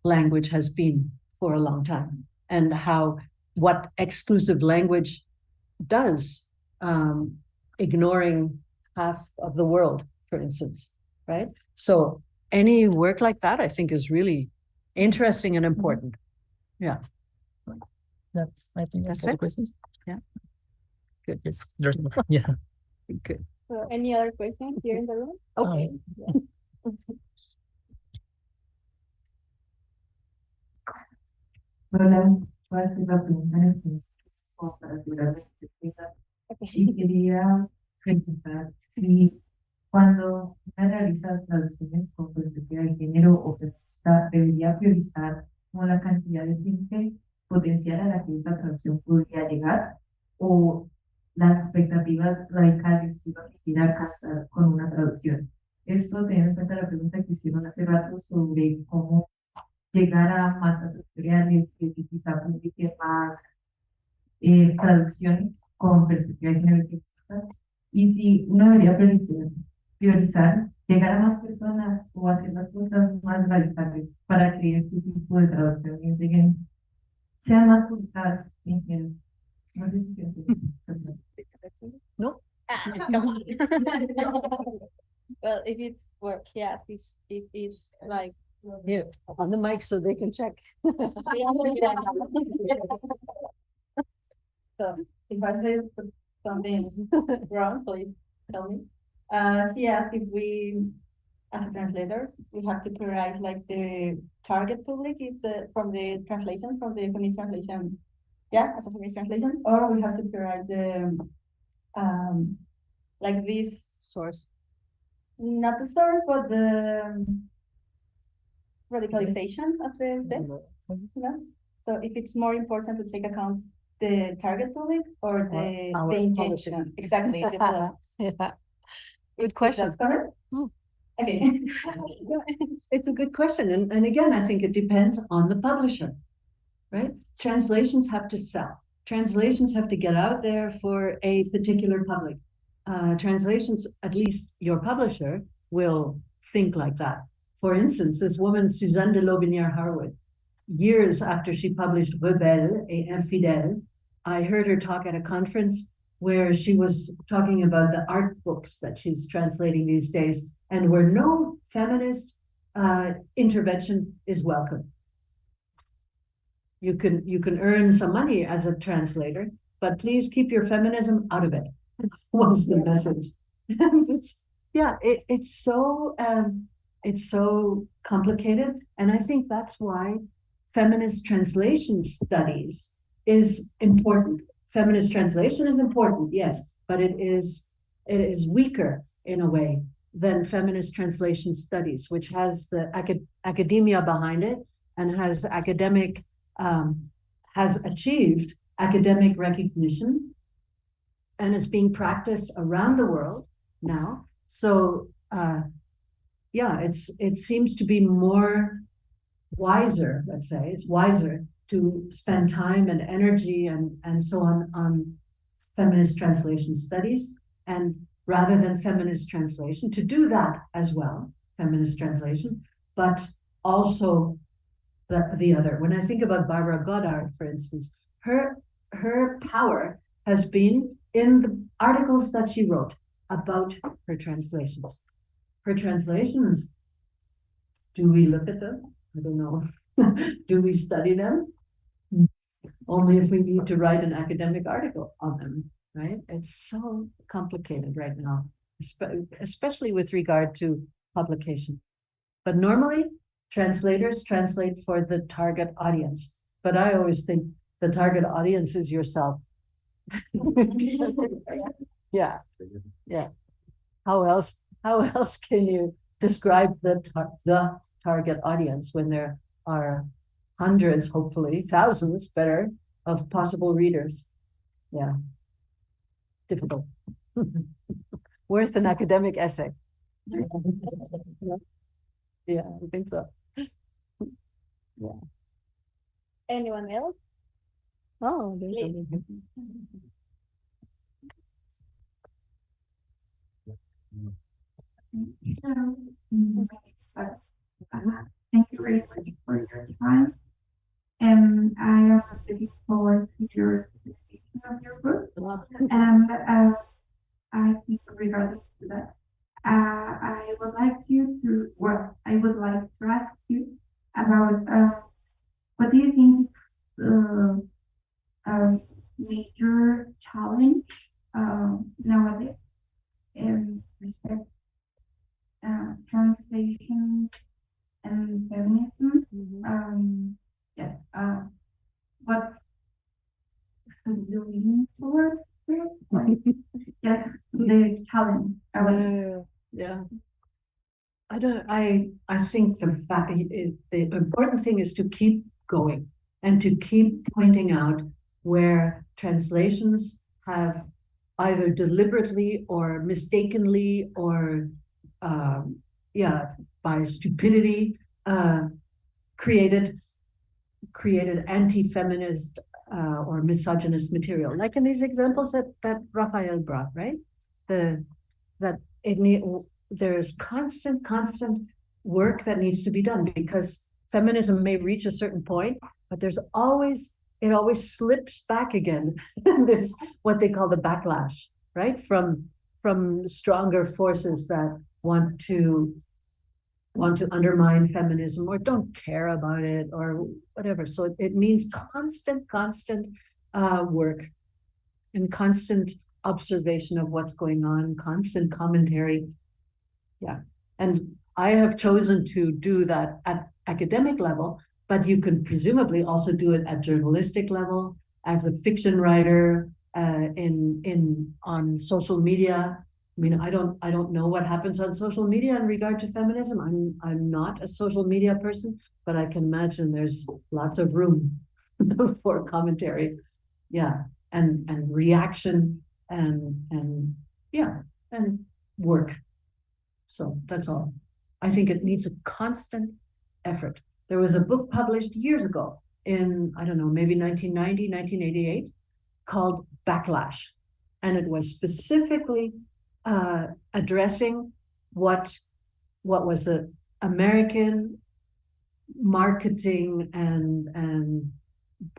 A: language has been for a long time, and what exclusive language does, ignoring half of the world, for instance, right? So any work like that, I think, is really interesting and important. Yeah.
B: I think that's all the questions.
A: Yeah.
B: Good. Yes. There's no. Yeah.
A: Good.
C: So any other questions here in the room? Okay.
E: Hola, voy a hacer la pregunta en español como para asegurarme que se entienda. Y quería preguntar si cuando se realiza traducciones con perspectiva de género o feminista, debería priorizar como la cantidad de gente potencial a la que esa traducción podría llegar, o las expectativas radicales que uno quisiera alcanzar con una traducción. Esto teniendo en cuenta la pregunta que hicieron hace rato sobre cómo llegar a masas editoriales que quizá publiquen más traducciones con perspectiva de género, y si uno debería priorizar llegar a más personas o hacer las cosas más radicales para que este tipo de traducciones sean más publicadas en general. No sé si
A: No.
C: Well, if it's work, yes, it is like
A: Here, on the mic so they can check.
C: So if I say something wrong, please tell me. She asked if we, as translators, we have to prioritize like the target public is from the translation, from the feminist translation, as a feminist translation, or we have to prioritize the like this
A: Source.
C: not the source, but the radicalization of the text. So if it's more important to take account the target public or the intention,
A: policies.
C: exactly.
A: Yeah. Good question.
C: That's correct. Okay.
A: It's a good question. And again, I think it depends on the publisher, right? Translations have to sell. Translations have to get out there for a particular public. Translations, at least your publisher, will think like that. For instance, this woman, Suzanne de Lotbinière-Harwood, years after she published Rebelle et Infidèle, I heard her talk at a conference where she was talking about the art books that she's translating these days, and where no feminist intervention is welcome. you can earn some money as a translator, but please keep your feminism out of it. Was the message. It's so complicated, and I think that's why feminist translation studies is important. Feminist translation is important, yes, but it is weaker in a way than feminist translation studies, which has the academia behind it and has achieved academic recognition and is being practiced around the world now. So it seems to be more wiser, let's say, it's wiser to spend time and energy and so on feminist translation studies, and rather than feminist translation, to do that as well, feminist translation, but also the other. When I think about Barbara Goddard, for instance, her power has been in the articles that she wrote about her translations. Her translations, do we look at them? I don't know. Do we study them? Only if we need to write an academic article on them, right? It's so complicated right now, especially with regard to publication. But normally, translators translate for the target audience. But I always think the target audience is yourself. Yeah. How else can you describe the target audience when there are hundreds, hopefully thousands, better, of possible readers? Yeah, difficult. Worth an academic essay. Yeah, I think so. Yeah.
C: Anyone else?
A: Oh, there's something.
E: Thank you very much for your time. And I am looking forward to your presentation of your book. And I think regarding to that, I would like to ask you about what do you think is the major challenge nowadays in respect translation and feminism? Yes. What should you lean towards? Yes, the challenge.
A: Yeah. I think the important thing is to keep going and to keep pointing out where translations have either deliberately or mistakenly or by stupidity created anti-feminist or misogynist material, like in these examples that Raphael brought, right? There's constant work that needs to be done, because feminism may reach a certain point, but it always slips back again. There's what they call the backlash, right? From stronger forces that want to undermine feminism or don't care about it or whatever. So it means constant work and constant observation of what's going on, constant commentary. Yeah. And I have chosen to do that at academic level, but you can presumably also do it at journalistic level, as a fiction writer, on social media. I mean, I don't know what happens on social media in regard to feminism. I'm not a social media person, but I can imagine there's lots of room for commentary, yeah, and reaction and work. So that's all. I think it needs a constant effort. There was a book published years ago in, I don't know, maybe 1990, 1988, called Backlash. And it was specifically addressing what was the American marketing and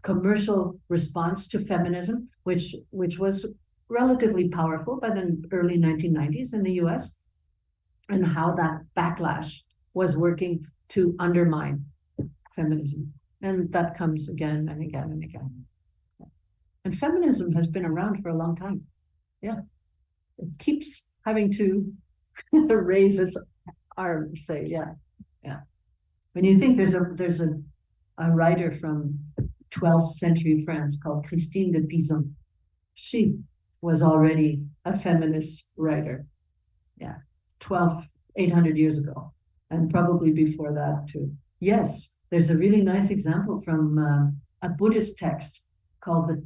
A: commercial response to feminism, which was relatively powerful by the early 1990s in the US, and how that backlash was working to undermine feminism. And that comes again and again and again. And feminism has been around for a long time. Yeah. It keeps having to raise its arm and say, yeah, yeah. When you think there's a writer from 12th century France called Christine de Pizan. She was already a feminist writer. Yeah, 800 years ago, and probably before that too. Yes, there's a really nice example from a Buddhist text called the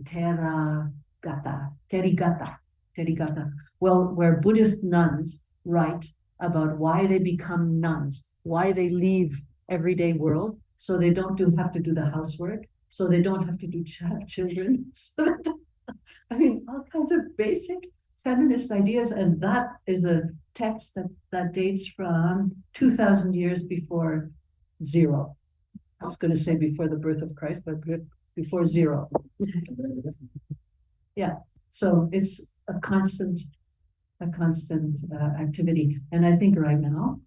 A: Therigatha. Well, where Buddhist nuns write about why they become nuns, why they leave everyday world, so they don't have to do the housework, so they don't have to have children. I mean, all kinds of basic feminist ideas, and that is a text that dates from 2,000 years before zero. I was going to say before the birth of Christ, but before zero. Yeah, so it's a constant activity, and I think right now,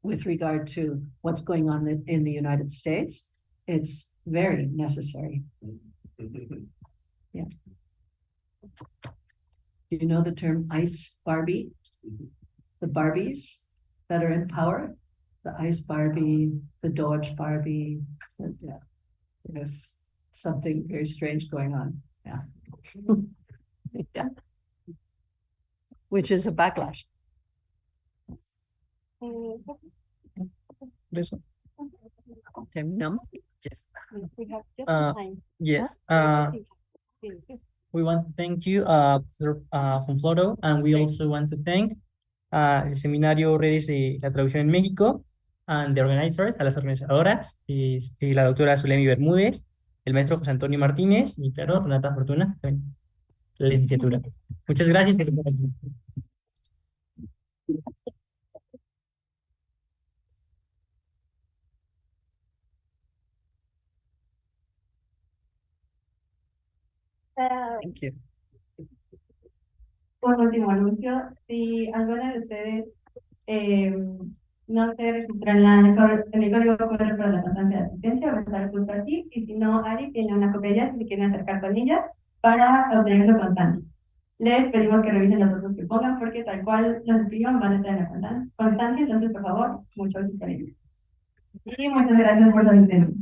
A: with regard to what's going on in the United States, it's very necessary. Yeah. Do you know the term ICE Barbie? The Barbies that are in power? The ICE Barbie, the Dodge Barbie. Yeah. There's something very strange going on. Yeah. Yeah. Which is a backlash.
B: This one.
A: No?
B: Yes.
C: We have just time.
B: Yes. We want to thank you, Professor von Flotow, and we also want to thank el Seminario Redes de la Traducción en México, and the organizers, a las organizadoras, la doctora Zulemi Bermúdez, el maestro José Antonio Martínez, y claro, Renata Fortuna, la licenciatura. Muchas gracias.
A: Thank you.
C: Por último anuncio, si alguna de ustedes no se registra en el código QR para la constancia de asistencia, va a estar justo aquí, y si no, Ari tiene una copia ya, si quieren acercar con ella, para obtener su constancia. Les pedimos que revisen los datos que pongan, porque tal cual los escriban van a estar en la constancia, entonces por favor, mucho cariño. Y muchas gracias por su asistencia.